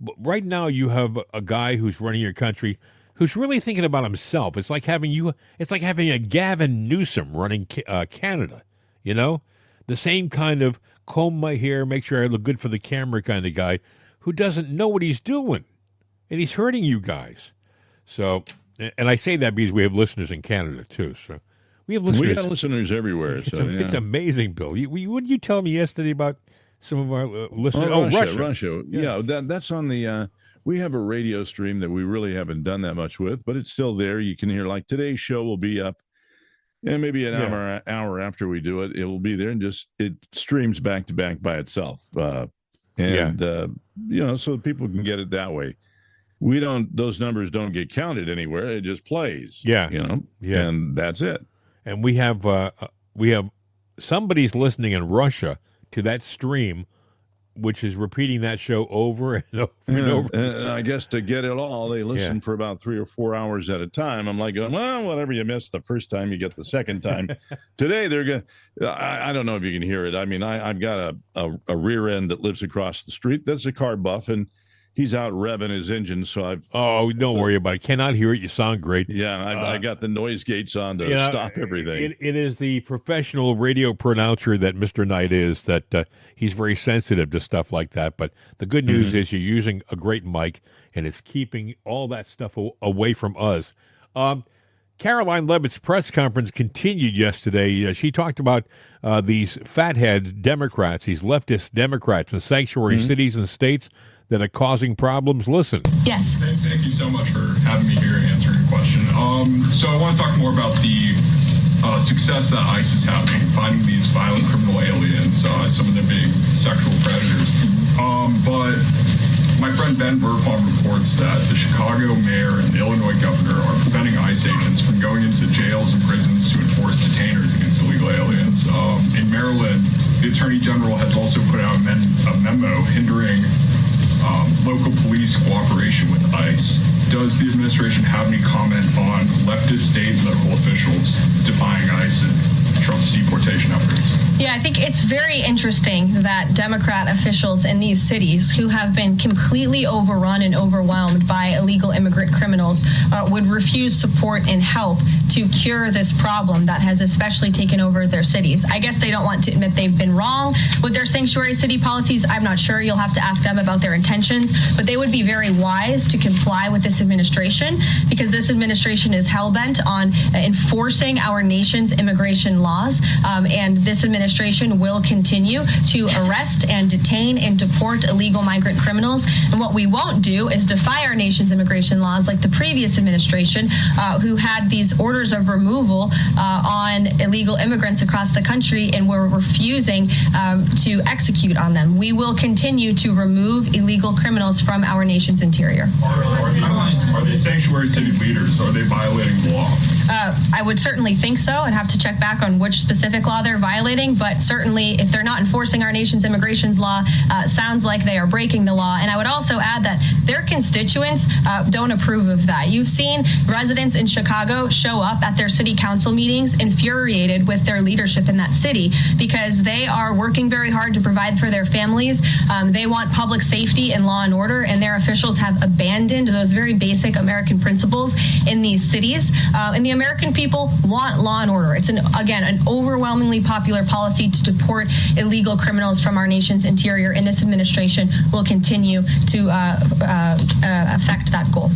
But right now, you have a guy who's running your country who's really thinking about himself. It's like having a Gavin Newsom running Canada. The same kind of comb my hair, make sure I look good for the camera kind of guy who doesn't know what he's doing, and he's hurting you guys. So. And I say that because we have listeners in Canada, too. So we have listeners. We got listeners everywhere. It's amazing, Bill. What did you tell me yesterday about some of our listeners? Russia. Yeah, that's on the... we have a radio stream that we really haven't done that much with, but it's still there. You can hear, like, today's show will be up, and maybe an hour after we do it, it will be there, and it streams back to back by itself. So people can get it that way. Those numbers don't get counted anywhere. It just plays. And that's it. And we have somebody's listening in Russia to that stream which is repeating that show over and over and over. And I guess to get it all, they listen for about 3 or 4 hours at a time. I'm like, well, whatever you missed the first time, you get the second time. Today, they're going to, I don't know if you can hear it. I mean, I've got a rear end that lives across the street. That's a car buff, and he's out revving his engine. So I've. Oh, don't worry about it. Cannot hear it. You sound great. Yeah, I got the noise gates on to stop everything. It is the professional radio pronouncer that Mr. Knight is, that he's very sensitive to stuff like that. But the good news is you're using a great mic, and it's keeping all that stuff away from us. Caroline Leavitt's press conference continued yesterday. She talked about these fathead Democrats, these leftist Democrats in sanctuary cities and states that are causing problems. Listen. Yes. Thank you so much for having me here and answering your question. So I want to talk more about the success that ICE is having finding these violent criminal aliens, some of them being sexual predators. But my friend Ben Burpon reports that the Chicago mayor and the Illinois governor are preventing ICE agents from going into jails and prisons to enforce detainers against illegal aliens. In Maryland, the Attorney General has also put out a memo hindering local police cooperation with ICE. Does the administration have any comment on leftist state and local officials defying ICE and Trump's deportation efforts? Yeah, I think it's very interesting that Democrat officials in these cities who have been completely overrun and overwhelmed by illegal immigrant criminals would refuse support and help to cure this problem that has especially taken over their cities. I guess they don't want to admit they've been wrong with their sanctuary city policies. I'm not sure. You'll have to ask them about their intentions, but they would be very wise to comply with this administration, because this administration is hell-bent on enforcing our nation's immigration laws, and this administration will continue to arrest and detain and deport illegal migrant criminals. And what we won't do is defy our nation's immigration laws like the previous administration, who had these orders of removal on illegal immigrants across the country and were refusing to execute on them. We will continue to remove illegal criminals from our nation's interior. Are these sanctuary city leaders, are they violating the law? I would certainly think so. I'd have to check back on which specific law they're violating, but certainly if they're not enforcing our nation's immigrations law, sounds like they are breaking the law. And I would also add that their constituents don't approve of that. You've seen residents in Chicago show up at their city council meetings infuriated with their leadership in that city because they are working very hard to provide for their families. They want public safety and law and order, and their officials have abandoned those very basic American principles in these cities. And the American people want law and order. It's, again, an overwhelmingly popular policy to deport illegal criminals from our nation's interior, and this administration will continue to affect that goal.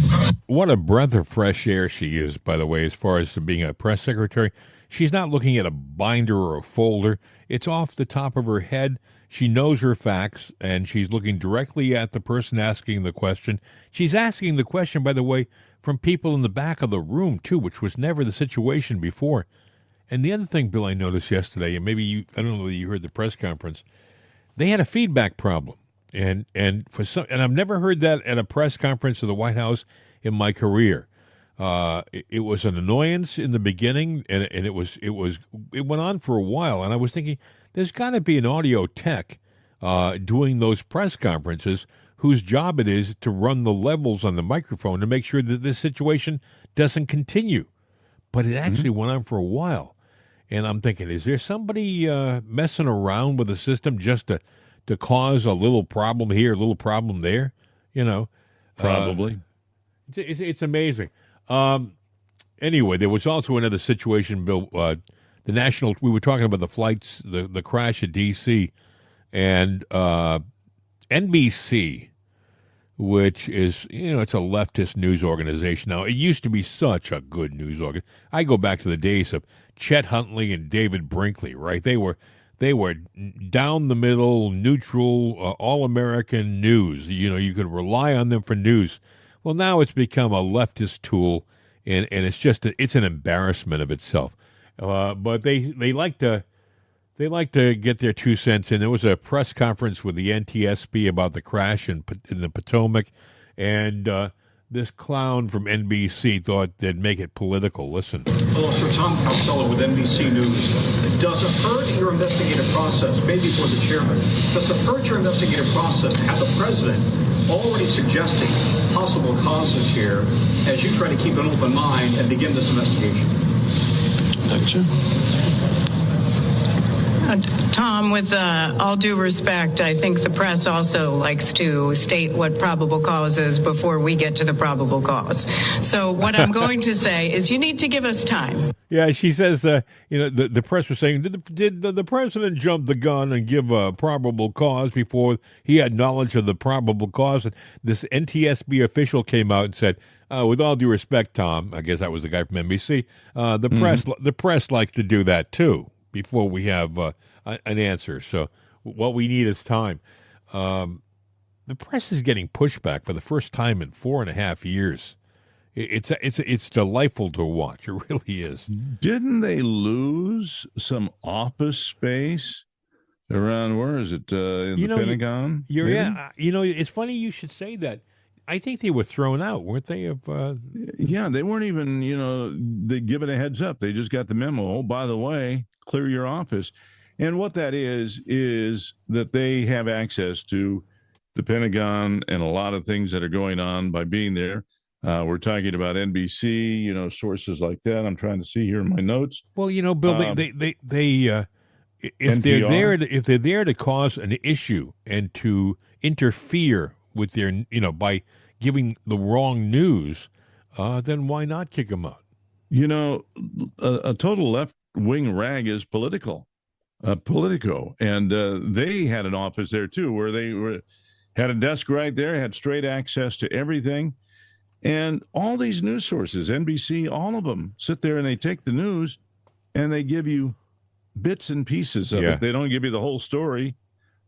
What a breath of fresh air she is, by the way, as far as being a press secretary. She's not looking at a binder or a folder. It's off the top of her head. She knows her facts, and she's looking directly at the person asking the question. She's asking the question, by the way, from people in the back of the room, too, which was never the situation before. And the other thing, Bill, I noticed yesterday, and maybe I don't know whether you heard the press conference, they had a feedback problem. And I've never heard that at a press conference of the White House in my career. It was an annoyance in the beginning, and it went on for a while. And I was thinking, there's got to be an audio tech doing those press conferences whose job it is to run the levels on the microphone to make sure that this situation doesn't continue. But it actually went on for a while. And I'm thinking, is there somebody messing around with the system just to cause a little problem here, a little problem there? You know, Probably. It's amazing. Anyway, there was also another situation, Bill. We were talking about the flights, the crash at D.C., and NBC, which is, it's a leftist news organization. Now, it used to be such a good news organization. I go back to the days of Chet Huntley and David Brinkley, right? They were down the middle, neutral, all-American news. You could rely on them for news. Well, now it's become a leftist tool, and it's just it's an embarrassment of itself. But they like to get their 2 cents in. There was a press conference with the NTSB about the crash in the Potomac, and this clown from NBC thought they'd make it political. Listen. Hello, Sir. Tom Costello with NBC News. Does it hurt your investigative process, maybe for the chairman, does it hurt your investigative process have the president already suggesting possible causes here as you try to keep an open mind and begin this investigation? Tom, with all due respect, I think the press also likes to state what probable cause is before we get to the probable cause. So what I'm going to say is you need to give us time. Yeah, she says, the press was saying, did the president jump the gun and give a probable cause before he had knowledge of the probable cause? And this NTSB official came out and said, with all due respect, Tom, I guess that was the guy from NBC, the press likes to do that too before we have an answer. So what we need is time. The press is getting pushback for the first time in 4.5 years. It's delightful to watch. It really is. Didn't they lose some office space around, where is it, in the Pentagon? It's funny you should say that. I think they were thrown out, weren't they? Yeah, they weren't even, they give it a heads up. They just got the memo. Oh, by the way, clear your office. And what that is that they have access to the Pentagon and a lot of things that are going on by being there. We're talking about NBC, sources like that. I'm trying to see here in my notes. Well, Bill, if they're there to cause an issue and to interfere with their, by giving the wrong news, then why not kick them out? A total left-wing rag is Politico, and they had an office there too, where they had a desk right there, had straight access to everything. And all these news sources, NBC, all of them sit there and they take the news and they give you bits and pieces of it. They don't give you the whole story,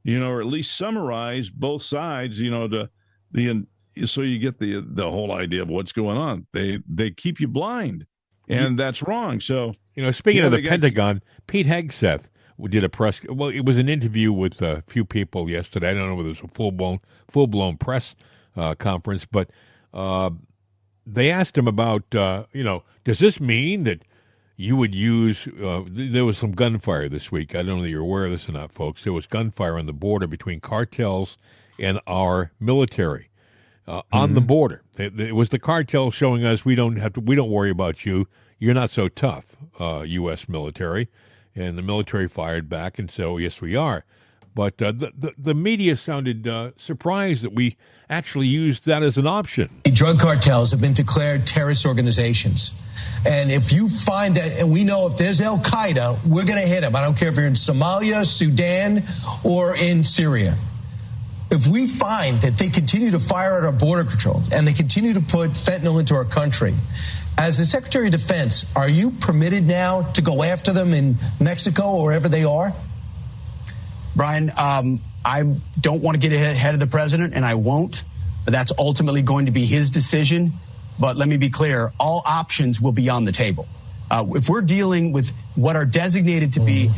or at least summarize both sides, so you get the whole idea of what's going on. They keep you blind, and that's wrong. So, speaking of the Pentagon, Pete Hegseth did a press. Well, it was an interview with a few people yesterday. I don't know whether it was a full-blown press conference, but they asked him about, does this mean that you would use, there was some gunfire this week. I don't know if you're aware of this or not, folks. There was gunfire on the border between cartels and our military on the border. It was the cartel showing us we don't worry about you. You're not so tough, U.S. military. And the military fired back and said, oh, yes, we are. But the media sounded surprised that we actually used that as an option. Drug cartels have been declared terrorist organizations. And if you find that, and we know if there's Al Qaeda, we're going to hit them. I don't care if you're in Somalia, Sudan, or in Syria. If we find that they continue to fire at our border patrol and they continue to put fentanyl into our country, as the Secretary of Defense, are you permitted now to go after them in Mexico or wherever they are? Brian, I don't want to get ahead of the president, and I won't. But that's ultimately going to be his decision. But let me be clear, all options will be on the table. If we're dealing with what are designated to be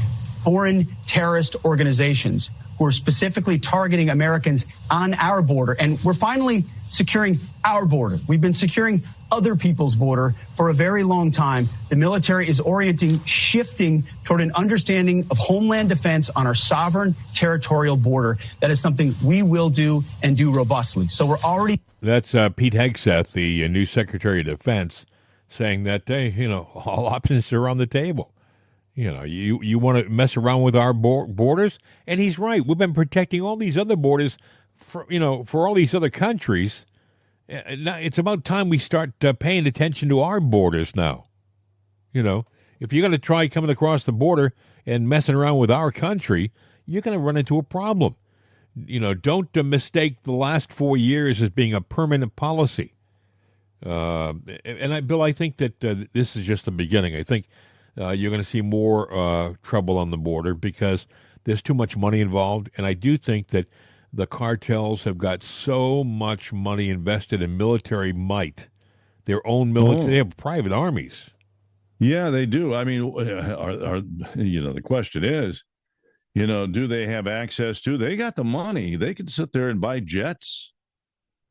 foreign terrorist organizations who are specifically targeting Americans on our border, and we're finally securing our border. We've been securing other people's border for a very long time. The military is shifting toward an understanding of homeland defense on our sovereign territorial border. That is something we will do and do robustly. So we're already... That's Pete Hegseth, the new Secretary of Defense, saying that, all options are on the table. You want to mess around with our borders? And he's right. We've been protecting all these other borders for all these other countries. Now it's about time we start paying attention to our borders now. If you're going to try coming across the border and messing around with our country, you're going to run into a problem. Don't mistake the last 4 years as being a permanent policy. Bill, I think that this is just the beginning. I think you're going to see more trouble on the border because there's too much money involved. And I do think that the cartels have got so much money invested in military might, their own military. They have private armies. Yeah, they do. I mean, the question is, do they have access to? They got the money. They can sit there and buy jets.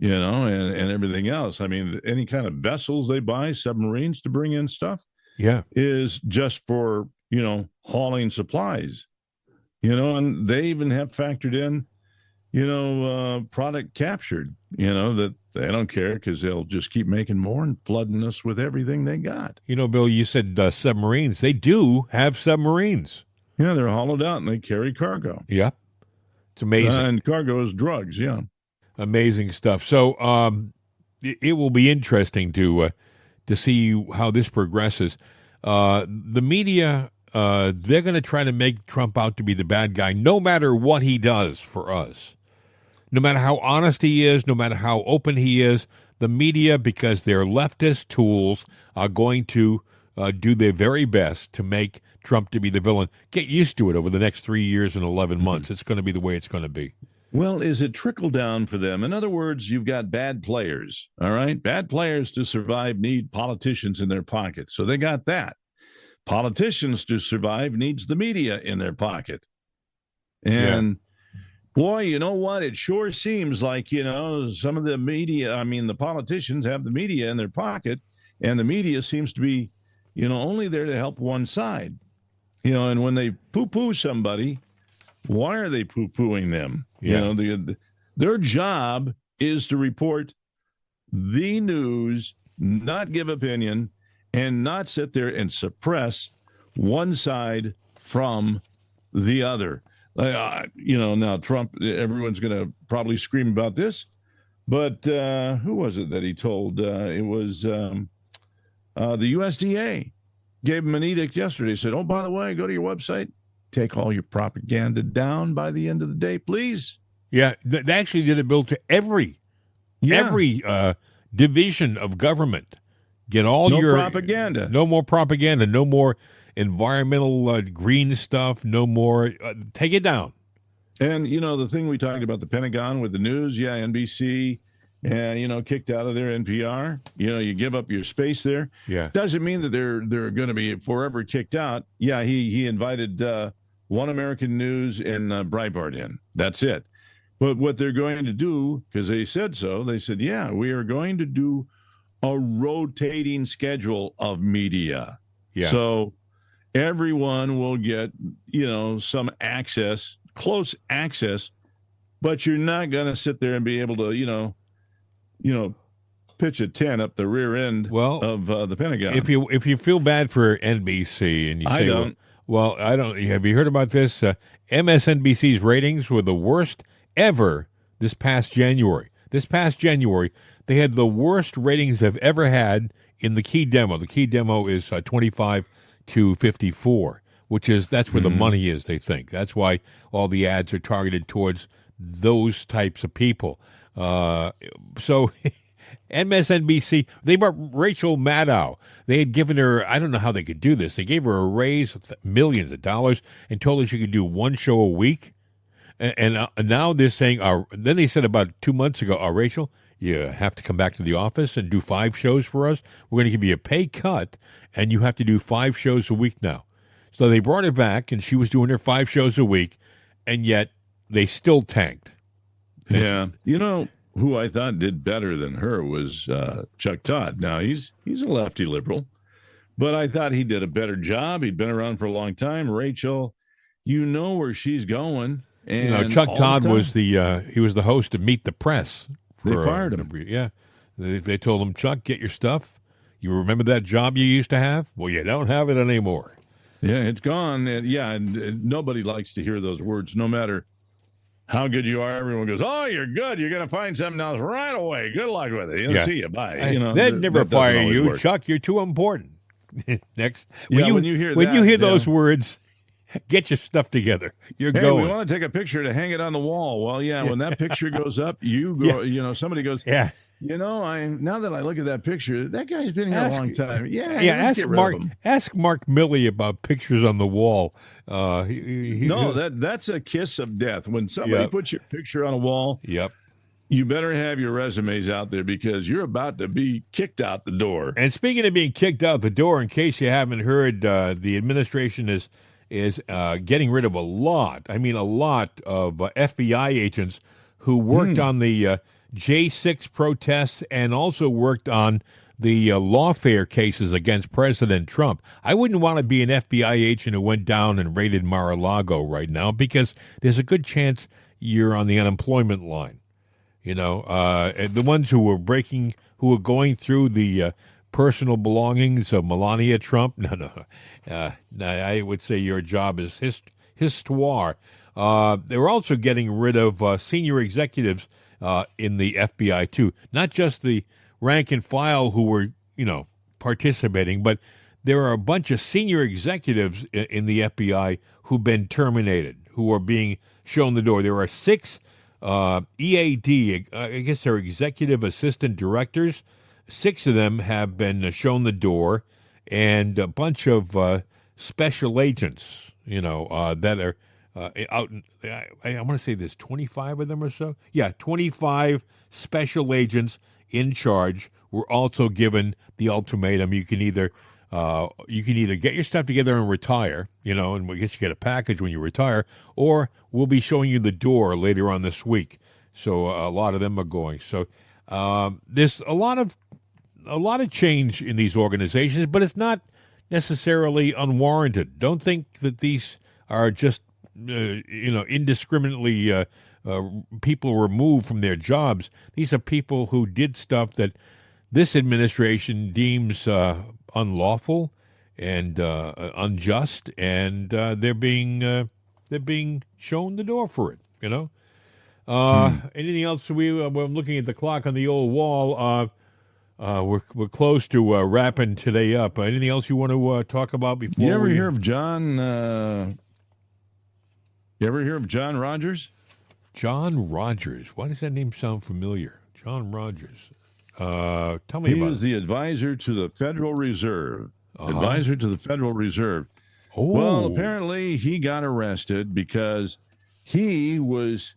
and everything else. I mean, any kind of vessels they buy, submarines to bring in stuff, Yeah. is just for, hauling supplies, and they even have factored in, product captured, that they don't care because they'll just keep making more and flooding us with everything they got. Bill, you said submarines. They do have submarines. Yeah, they're hollowed out and they carry cargo. Yeah. It's amazing. And cargo is drugs, yeah. Amazing stuff. So it will be interesting to see how this progresses. The media, they're going to try to make Trump out to be the bad guy, no matter what he does for us. No matter how honest he is, no matter how open he is, the media, because they're leftist tools, are going to do their very best to make Trump to be the villain. Get used to it over the next 3 years and 11 months. It's going to be the way it's going to be. Well, is it trickle down for them? In other words, you've got bad players, all right? Bad players to survive need politicians in their pocket. So they got that. Politicians to survive needs the media in their pocket. And boy, you know what? It sure seems like, some of the media, the politicians have the media in their pocket, and the media seems to be, only there to help one side. And when they poo-poo somebody, why are they poo-pooing them? Yeah. Their job is to report the news, not give opinion, and not sit there and suppress one side from the other. Now Trump, everyone's going to probably scream about this, but who was it that he told? It was the USDA gave him an edict yesterday. Said, "Oh, by the way, go to your website, take all your propaganda down by the end of the day, please." Yeah, they actually did a bill to every division of government. Get all your propaganda. No more propaganda. No more environmental green stuff. No more. Take it down. And the thing we talked about, the Pentagon with the news, NBC, and kicked out of their NPR. You give up your space there. Yeah, doesn't mean that they're going to be forever kicked out. Yeah, he invited One American News and Breitbart in. That's it. But what they're going to do, because they said so, they said, we are going to do a rotating schedule of media. Yeah. So everyone will get, some access, close access, but you're not going to sit there and be able to, pitch a tent up the rear end of the Pentagon. If you feel bad for NBC and you say, I don't. Well, I don't. Have you heard about this? MSNBC's ratings were the worst ever this past January. This past January, they had the worst ratings they've ever had in the key demo. The key demo is 25 to 54, that's where the money is, they think. That's why all the ads are targeted towards those types of people. So MSNBC, they brought Rachel Maddow. They had given her, I don't know how they could do this. They gave her a raise of millions of dollars and told her she could do one show a week. And now they're saying, then they said about 2 months ago, Rachel, you have to come back to the office and do 5 shows for us. We're going to give you a pay cut, and you have to do 5 shows a week now. So they brought her back, and she was doing her 5 shows a week, and yet they still tanked. Yeah. Who I thought did better than her was Chuck Todd. Now, he's a lefty liberal, but I thought he did a better job. He'd been around for a long time. Rachel, where she's going. And Chuck Todd was he was the host of Meet the Press. They fired him. Yeah. They told him, Chuck, get your stuff. You remember that job you used to have? Well, you don't have it anymore. Yeah, it's gone. And nobody likes to hear those words, no matter how good you are. Everyone goes, "Oh, you're good. You're going to find something else right away. Good luck with it. See you. Bye." They'd never fire you, work. Chuck. You're too important. Next. When you hear those words, get your stuff together. You're going. We want to take a picture to hang it on the wall. Well, when that picture goes up, you go. Somebody goes, yeah. Now that I look at that picture, that guy's been here a long time. Ask Mark Milley about pictures on the wall. That's a kiss of death. When somebody puts your picture on a wall, you better have your resumes out there because you're about to be kicked out the door. And speaking of being kicked out the door, in case you haven't heard, the administration is getting rid of a lot of FBI agents who worked on the J6 protests and also worked on the lawfare cases against President Trump. I wouldn't want to be an FBI agent who went down and raided Mar-a-Lago right now because there's a good chance you're on the unemployment line. You know, the ones who were going through the personal belongings of Melania Trump. No. I would say your job is histoire. They were also getting rid of senior executives in the FBI too, not just the rank and file who were, participating, but there are a bunch of senior executives in the FBI who've been terminated, who are being shown the door. There are 6 EAD, I guess they're executive assistant directors. 6 of them have been shown the door, and a bunch of special agents, that are out. I want to say there's 25 of them or so. Yeah, 25 special agents in charge were also given the ultimatum. You can either get your stuff together and retire, and we guess you get a package when you retire, or we'll be showing you the door later on this week. So a lot of them are going. So there's a lot of change in these organizations, but it's not necessarily unwarranted. Don't think that these are just indiscriminately people removed from their jobs. These are people who did stuff that this administration deems unlawful and unjust, and they're being shown the door for it. Anything else? I'm looking at the clock on the old wall. We're close to wrapping today up. Anything else you want to talk about before? You ever hear of John? You ever hear of John Rogers? John Rogers. Why does that name sound familiar? John Rogers. Tell me about it. He was the advisor to the Federal Reserve. Advisor to the Federal Reserve. Oh. Well, apparently he got arrested because he was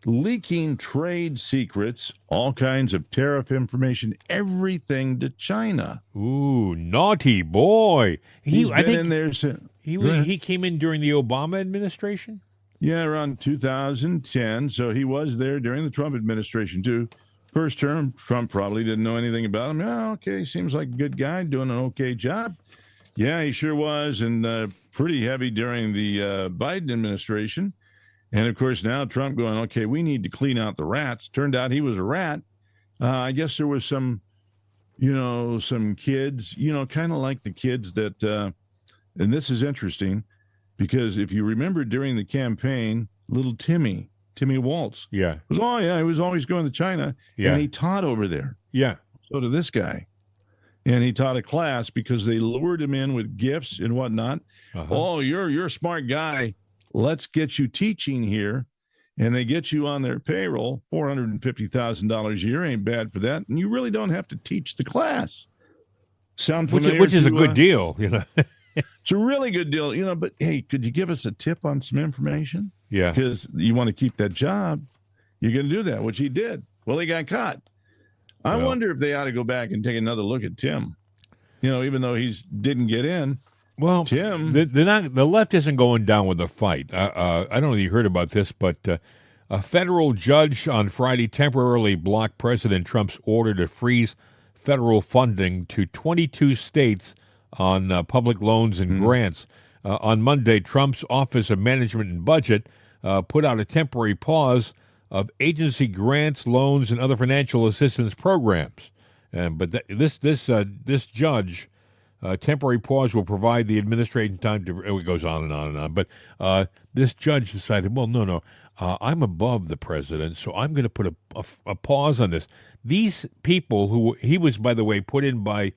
leaking trade secrets, all kinds of tariff information, everything to China. Ooh, naughty boy. He's been in there since. He came in during the Obama administration? Yeah, around 2010. So he was there during the Trump administration, too. First term, Trump probably didn't know anything about him. Oh, okay, seems like a good guy doing an okay job. Yeah, he sure was, and pretty heavy during the Biden administration. And, of course, now Trump going, okay, we need to clean out the rats. Turned out he was a rat. I guess there was some kids, kind of like the kids that, and this is interesting, because if you remember during the campaign, little Timmy Waltz. Yeah. He was always going to China. Yeah. And he taught over there. Yeah. So did this guy. And he taught a class because they lured him in with gifts and whatnot. Uh-huh. Oh, you're a smart guy. Let's get you teaching here. And they get you on their payroll, $450,000 a year. Ain't bad for that. And you really don't have to teach the class. Sound familiar? Which is a good deal, It's a really good deal, but hey, could you give us a tip on some information? Yeah. Because you want to keep that job. You're going to do that, which he did. Well, he got caught. I wonder if they ought to go back and take another look at Tim. Even though he didn't get in. Well, Tim. the left isn't going down with the fight. I don't know if you heard about this, but a federal judge on Friday temporarily blocked President Trump's order to freeze federal funding to 22 states on public loans and grants. On Monday, Trump's Office of Management and Budget put out a temporary pause of agency grants, loans, and other financial assistance programs. But this judge, temporary pause will provide the administration time to. It goes on and on and on. But this judge decided, well, no, I'm above the president, so I'm going to put a pause on this. These people who he was, by the way, put in by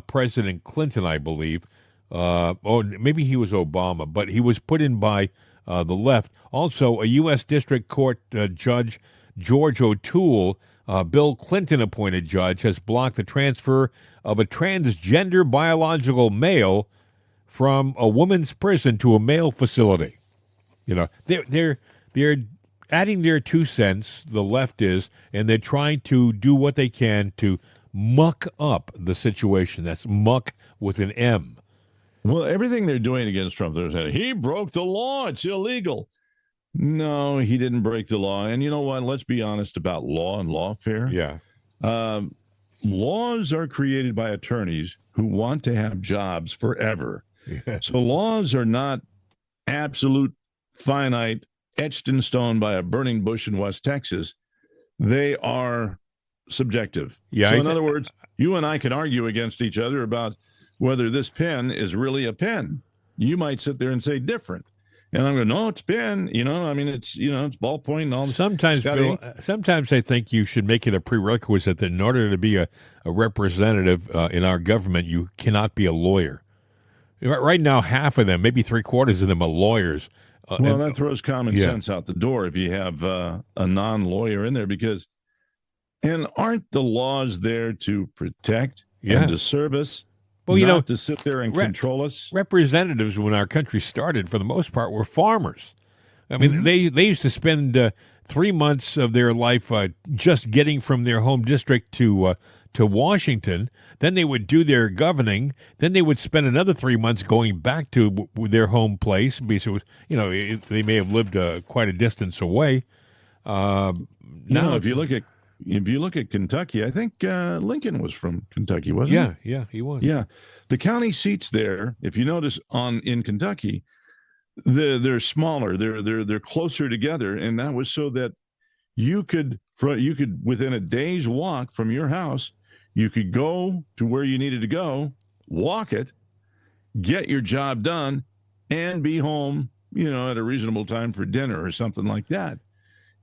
President Clinton, I believe, or maybe he was Obama, but he was put in by the left. Also, a U.S. District Court Judge George O'Toole, Bill Clinton-appointed judge, has blocked the transfer of a transgender biological male from a woman's prison to a male facility. They're adding their 2 cents, the left is, and they're trying to do what they can to muck up the situation. That's muck with an M. Well, everything they're doing against Trump, they're saying, he broke the law. It's illegal. No, he didn't break the law. And you know what? Let's be honest about law and lawfare. Yeah. Laws are created by attorneys who want to have jobs forever. Yeah. So laws are not absolute, finite, etched in stone by a burning bush in West Texas. They are subjective. Yeah. So in other words, you and I can argue against each other about whether this pen is really a pen. You might sit there and say different. And I'm going, no, it's pen. I mean, it's ballpoint and all this. Sometimes, Bill, sometimes I think you should make it a prerequisite that in order to be a representative in our government, you cannot be a lawyer. Right now, half of them, maybe 3/4 of them are lawyers. Well, that throws common sense out the door if you have a non-lawyer in there and aren't the laws there to protect and to serve us? Well, not to sit there and control us. Representatives, when our country started, for the most part, were farmers. I mean, they used to spend 3 months of their life just getting from their home district to Washington. Then they would do their governing. Then they would spend another 3 months going back to their home place because it was, they may have lived quite a distance away. Now, if you look at Kentucky, I think Lincoln was from Kentucky, wasn't he? Yeah, he was. Yeah, the county seats there, if you notice in Kentucky, they're smaller. They're closer together, and that was so that you could within a day's walk from your house, you could go to where you needed to go, walk it, get your job done, and be home, at a reasonable time for dinner or something like that.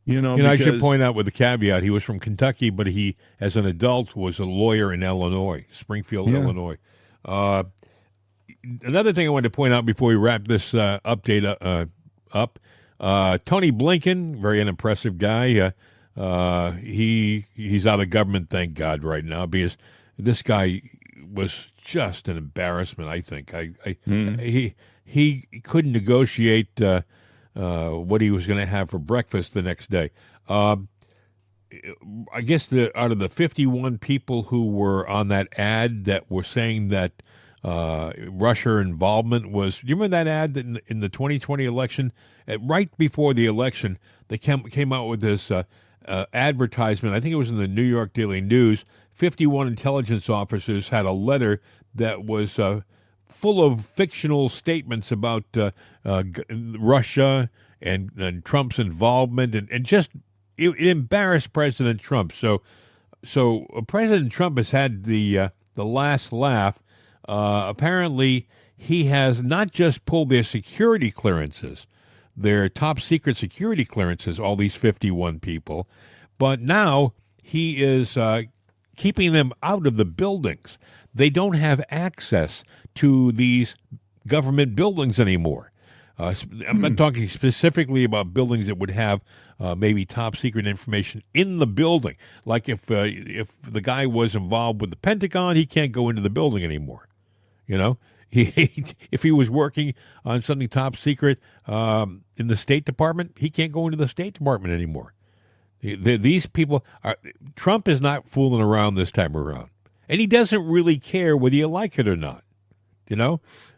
I should point out with the caveat, he was from Kentucky, but he, as an adult, was a lawyer in Illinois, Springfield, Illinois. Another thing I wanted to point out before we wrap this update up, Tony Blinken, very unimpressive guy. He's out of government, thank God, right now, because this guy was just an embarrassment, I think. He couldn't negotiate what he was going to have for breakfast the next day. I guess out of the 51 people who were on that ad that were saying that Russia involvement was, do you remember that ad that in the 2020 election, right before the election, they came out with this advertisement. I think it was in the New York Daily News. 51 intelligence officers had a letter that was full of fictional statements about Russia and Trump's involvement, and just it embarrassed President Trump. So President Trump has had the last laugh. Apparently, he has not just pulled their security clearances, their top secret security clearances, all these 51 people, but now he is keeping them out of the buildings. They don't have access to these government buildings anymore. I'm not talking specifically about buildings that would have maybe top secret information in the building. Like if the guy was involved with the Pentagon, he can't go into the building anymore. If he was working on something top secret in the State Department, he can't go into the State Department anymore. These people Trump is not fooling around this time around, and he doesn't really care whether you like it or not.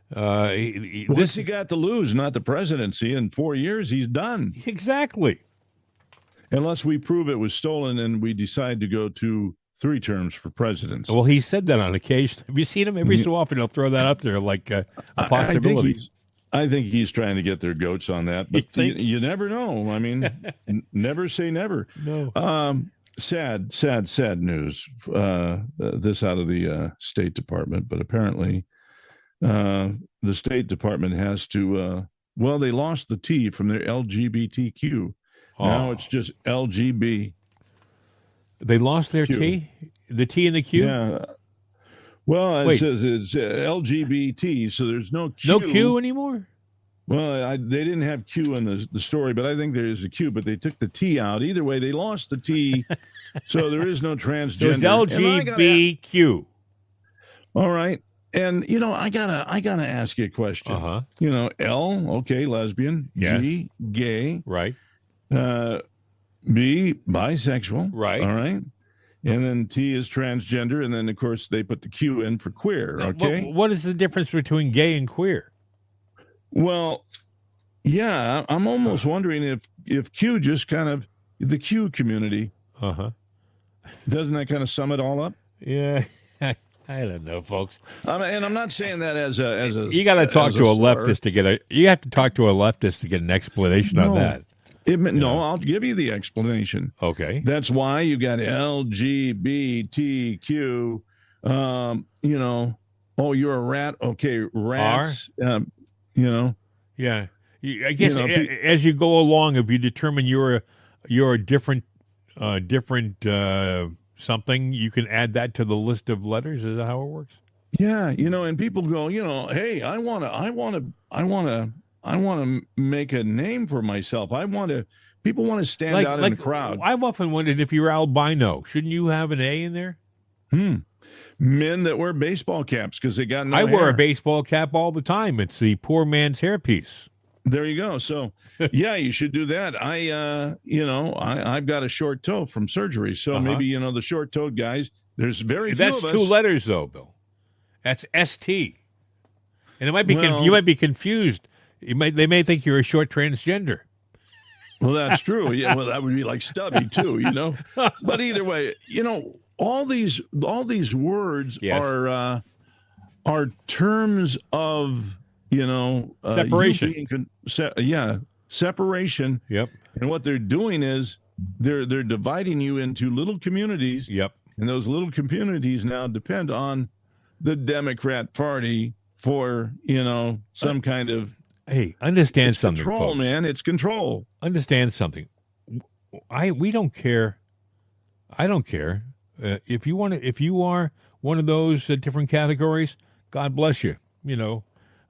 What's he got to lose? Not the presidency. In 4 years, he's done. Exactly. Unless we prove it was stolen and we decide to go to 3 terms for presidents. Well, he said that on occasion. Have you seen him? Every so often he'll throw that up there like a possibility. I think he's trying to get their goats on that. But you never know. I mean, never say never. No. Sad news. This out of the State Department. But apparently the State Department has to, they lost the T from their LGBTQ. Now it's just LGB. They lost their Q. T? The T and the Q? Yeah. Well, it says it's LGBT, so there's no Q. No Q anymore? Well, they didn't have Q in the story, but I think there is a Q, but they took the T out. Either way, they lost the T, so there is no transgender. So it's LGBTQ. All right. And, I gotta ask you a question. Uh-huh. L, okay, lesbian. Yes. G, gay. Right. B, bisexual. Right. All right. And then T is transgender. And then, of course, they put the Q in for queer. Okay. What is the difference between gay and queer? Well, Yeah, I'm almost wondering if Q just kind of the Q community. Doesn't that kind of sum it all up? Yeah. I don't know, folks. And I'm not saying that as a you got to talk to a slur. leftist to get you have to talk to a leftist to get an explanation on that. No, I'll give you the explanation. Okay. That's why you got LGBTQ. You're a rat. Okay, rats. Yeah. I guess as you go along, if you determine you're a different something, you can add that to the list of letters. Is that how it works? Yeah, and people go, hey, I want to make a name for myself. People want to stand out in the crowd. I've often wondered if you're albino, shouldn't you have an A in there? Men that wear baseball caps because they got no I hair. wear a baseball cap all the time. It's the poor man's hairpiece. There you go. So, yeah, you should do that. I've got a short toe from surgery. So maybe, the short-toed guys, there's very few That's of us. 2 letters, though, Bill. That's ST. And it might be you might be confused. They may think you're a short transgender. Well, that's true. Yeah, well, that would be like stubby, too, But either way, all these words are terms of separation. Separation. Yep. And what they're doing is they're dividing you into little communities. Yep. And those little communities now depend on the Democrat Party for some kind of understand something, control, folks. man. It's control. Understand something. We don't care. I don't care if you are one of those different categories. God bless you.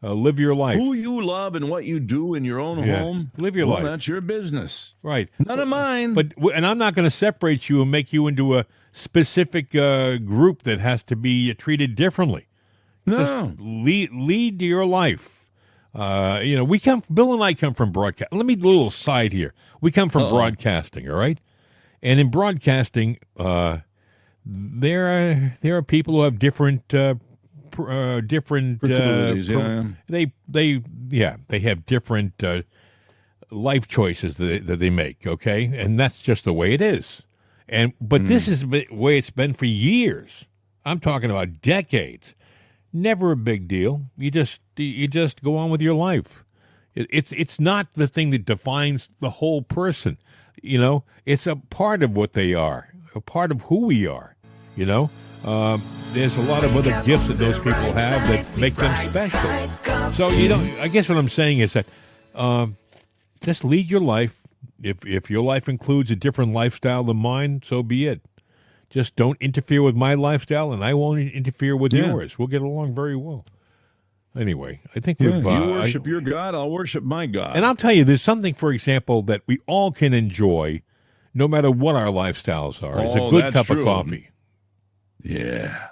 Live your life. Who you love and what you do in your own home. Live your life. That's your business. Right. None of mine. And I'm not going to separate you and make you into a specific group that has to be treated differently. No. Just lead your life. Bill and I come from broadcast. Let me do a little side here. We come from broadcasting, all right? And in broadcasting, there are people who have different proclivities, they have different life choices that they make, okay? And that's just the way it is. But this is the way it's been for years. I'm talking about decades. Never a big deal. You just go on with your life. It's not the thing that defines the whole person. It's a part of what they are, a part of who we are. There's a lot of other gifts that those people have that make them special. So I guess what I'm saying is that just lead your life. If your life includes a different lifestyle than mine, so be it. Just don't interfere with my lifestyle, and I won't interfere with yours. We'll get along very well. Anyway, I think you worship your God, I'll worship my God. And I'll tell you, there's something, for example, that we all can enjoy, no matter what our lifestyles are. It's a good cup of coffee. Yeah.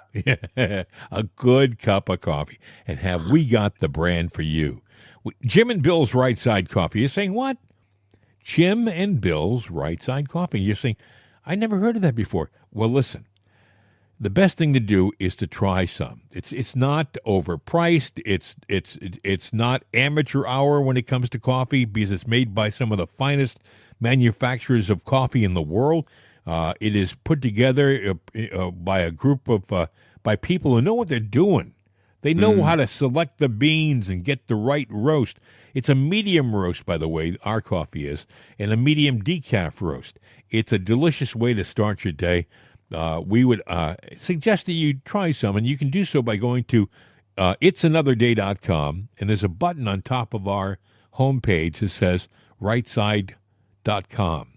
A good cup of coffee. And have we got the brand for you? Jim and Bill's Right Side Coffee. You're saying, what? Jim and Bill's Right Side Coffee. You're saying, I never heard of that before. Well, listen, the best thing to do is to try some. It's not overpriced. It's not amateur hour when it comes to coffee because it's made by some of the finest manufacturers of coffee in the world. It is put together by a group of by people who know what they're doing. They know how to select the beans and get the right roast. It's a medium roast, by the way, our coffee is, and a medium decaf roast. It's a delicious way to start your day. We would suggest that you try some, and you can do so by going to itsanotherday.com, and there's a button on top of our homepage that says rightside.com.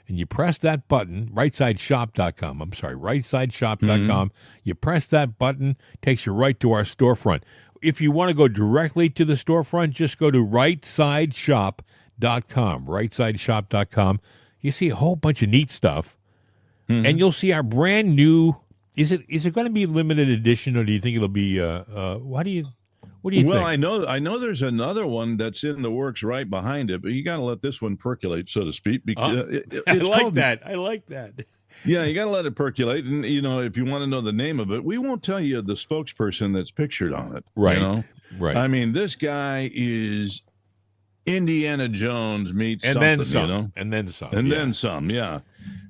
And you press that button, rightsideshop.com. I'm sorry, rightsideshop.com. You press that button, takes you right to our storefront. If you want to go directly to the storefront, just go to rightsideshop.com, rightsideshop.com. You see a whole bunch of neat stuff, and you'll see our brand new. Is it going to be limited edition, or do you think it'll be? What do you think? Well, I know there's another one that's in the works right behind it, but you got to let this one percolate, so to speak. Because I like that. Yeah, you got to let it percolate, and if you want to know the name of it, we won't tell you the spokesperson that's pictured on it. Right. Right. I mean, this guy is Indiana Jones meets and something, then some, you know? and then some, And yeah. then some, yeah.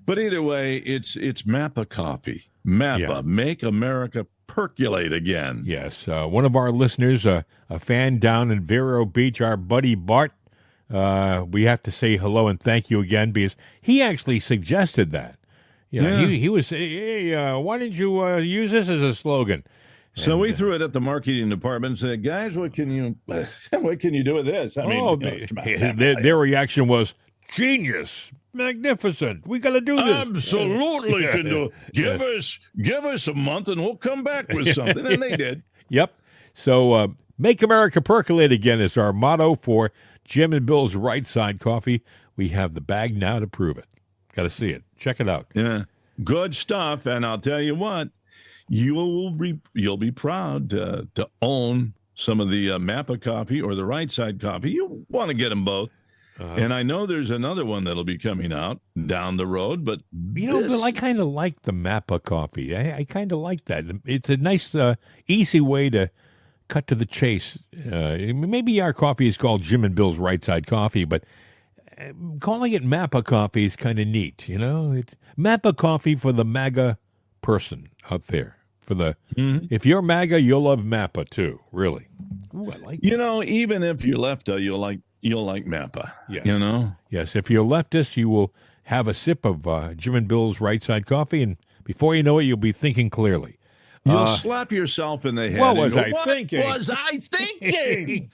But either way, it's Mappa coffee. Mappa, make America percolate again. Yes. One of our listeners, a fan down in Vero Beach, our buddy Bart, we have to say hello and thank you again because he actually suggested that. You know, he was, hey, why didn't you use this as a slogan? So we threw it at the marketing department and said, guys, what can you do with this? I mean, their reaction was genius, magnificent. We got to do this. Absolutely can do. Give us a month and we'll come back with something. And they did. Yep. So make America percolate again is our motto for Jim and Bill's Right Side Coffee. We have the bag now to prove it. Got to see it. Check it out. Yeah. Good stuff. And I'll tell you what, you'll be proud to own some of the Mappa coffee or the Right Side coffee. You want to get them both. And I know there's another one that'll be coming out down the road, but Bill, I kind of like the Mappa coffee. I kind of like that. It's a nice, easy way to cut to the chase. Maybe our coffee is called Jim and Bill's Right Side Coffee, but calling it Mappa coffee is kind of neat. You know, it's Mappa coffee for the MAGA person out there. If you're MAGA, you'll love Mappa too. Really. Ooh, I like. You know, even if you're left, you'll like Mappa. Yes. You know. Yes. If you're leftist, you will have a sip of Jim and Bill's Right Side Coffee, and before you know it, you'll be thinking clearly. You'll slap yourself in the head. What was I thinking? What was I thinking?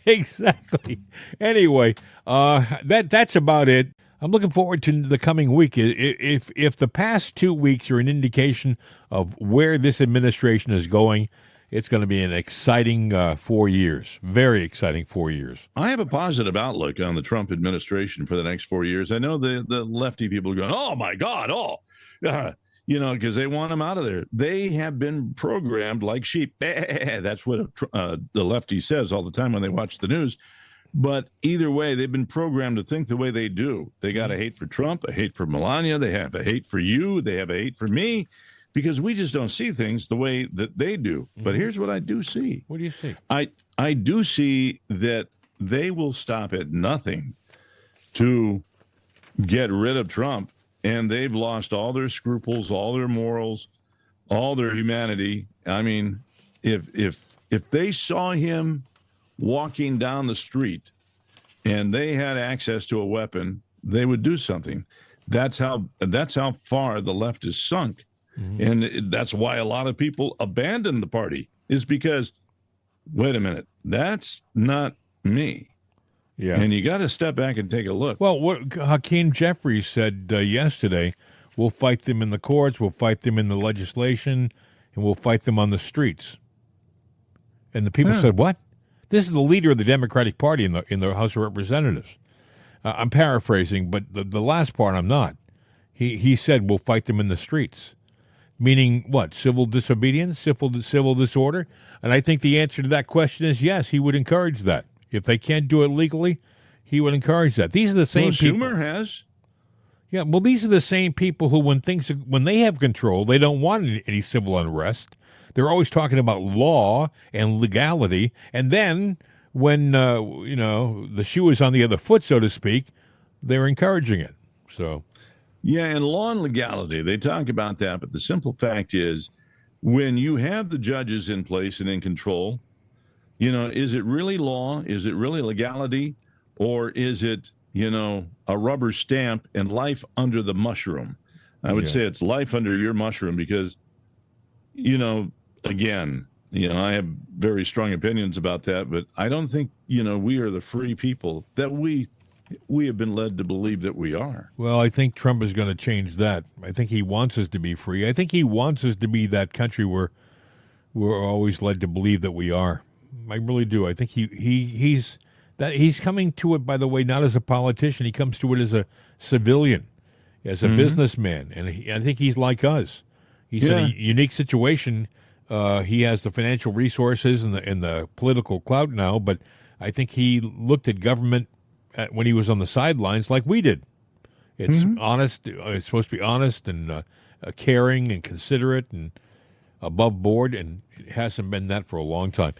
Exactly. Anyway, that's about it. I'm looking forward to the coming week. If the past 2 weeks are an indication of where this administration is going, it's going to be an exciting 4 years. Very exciting 4 years. I have a positive outlook on the Trump administration for the next 4 years. I know the lefty people are going, oh, my God, because they want them out of there. They have been programmed like sheep. That's what the lefty says all the time when they watch the news. But either way, they've been programmed to think the way they do. They got a hate for Trump, a hate for Melania. They have a hate for you. They have a hate for me because we just don't see things the way that they do. But here's what I do see. What do you see? I do see that they will stop at nothing to get rid of Trump. And they've lost all their scruples, all their morals, all their humanity. I mean, if they saw him walking down the street and they had access to a weapon, they would do something. That's how far the left is sunk. And that's why a lot of people abandon the party, is because, wait a minute, that's not me. Yeah. And you got to step back and take a look. Well, what Hakeem Jeffries said yesterday, we'll fight them in the courts, we'll fight them in the legislation, and we'll fight them on the streets. And the people said, what? This is the leader of the Democratic Party in the House of Representatives. I'm paraphrasing, but the last part I'm not. He said we'll fight them in the streets. Meaning what? Civil disobedience? Civil disorder? And I think the answer to that question is yes, he would encourage that. If they can't do it legally, he would encourage that. These are the same people. Schumer has. Yeah, well, these are the same people who, when they have control, they don't want any civil unrest. They're always talking about law and legality, and then when the shoe is on the other foot, so to speak, they're encouraging it. So, yeah, and law and legality, they talk about that, but the simple fact is, when you have the judges in place and in control, is it really law? Is it really legality? Or is it, a rubber stamp and life under the mushroom? I would say it's life under your mushroom because, again, I have very strong opinions about that, but I don't think, we are the free people that we have been led to believe that we are. Well, I think Trump is going to change that. I think he wants us to be free. I think he wants us to be that country where we're always led to believe that we are. I really do. I think he's coming to it, by the way, not as a politician. He comes to it as a civilian, as a businessman, and I think he's like us. He's in a unique situation. He has the financial resources and the political clout now, but I think he looked at government when he was on the sidelines like we did. It's honest. It's supposed to be honest and caring and considerate and above board, and it hasn't been that for a long time.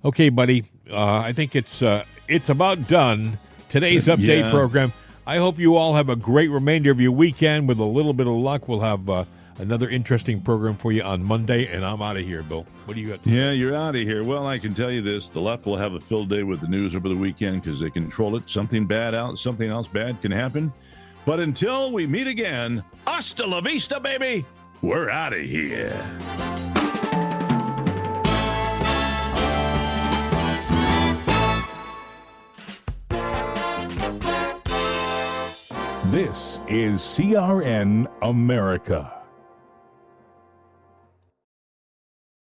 Okay, buddy, I think it's it's about done. Today's update program. I hope you all have a great remainder of your weekend. With a little bit of luck, we'll have another interesting program for you on Monday, and I'm out of here, Bill. What do you got? Yeah, you're out of here. Well, I can tell you this. The left will have a filled day with the news over the weekend because they control it. Something bad out, something else bad can happen. But until we meet again, hasta la vista, baby. We're out of here. This is CRN America.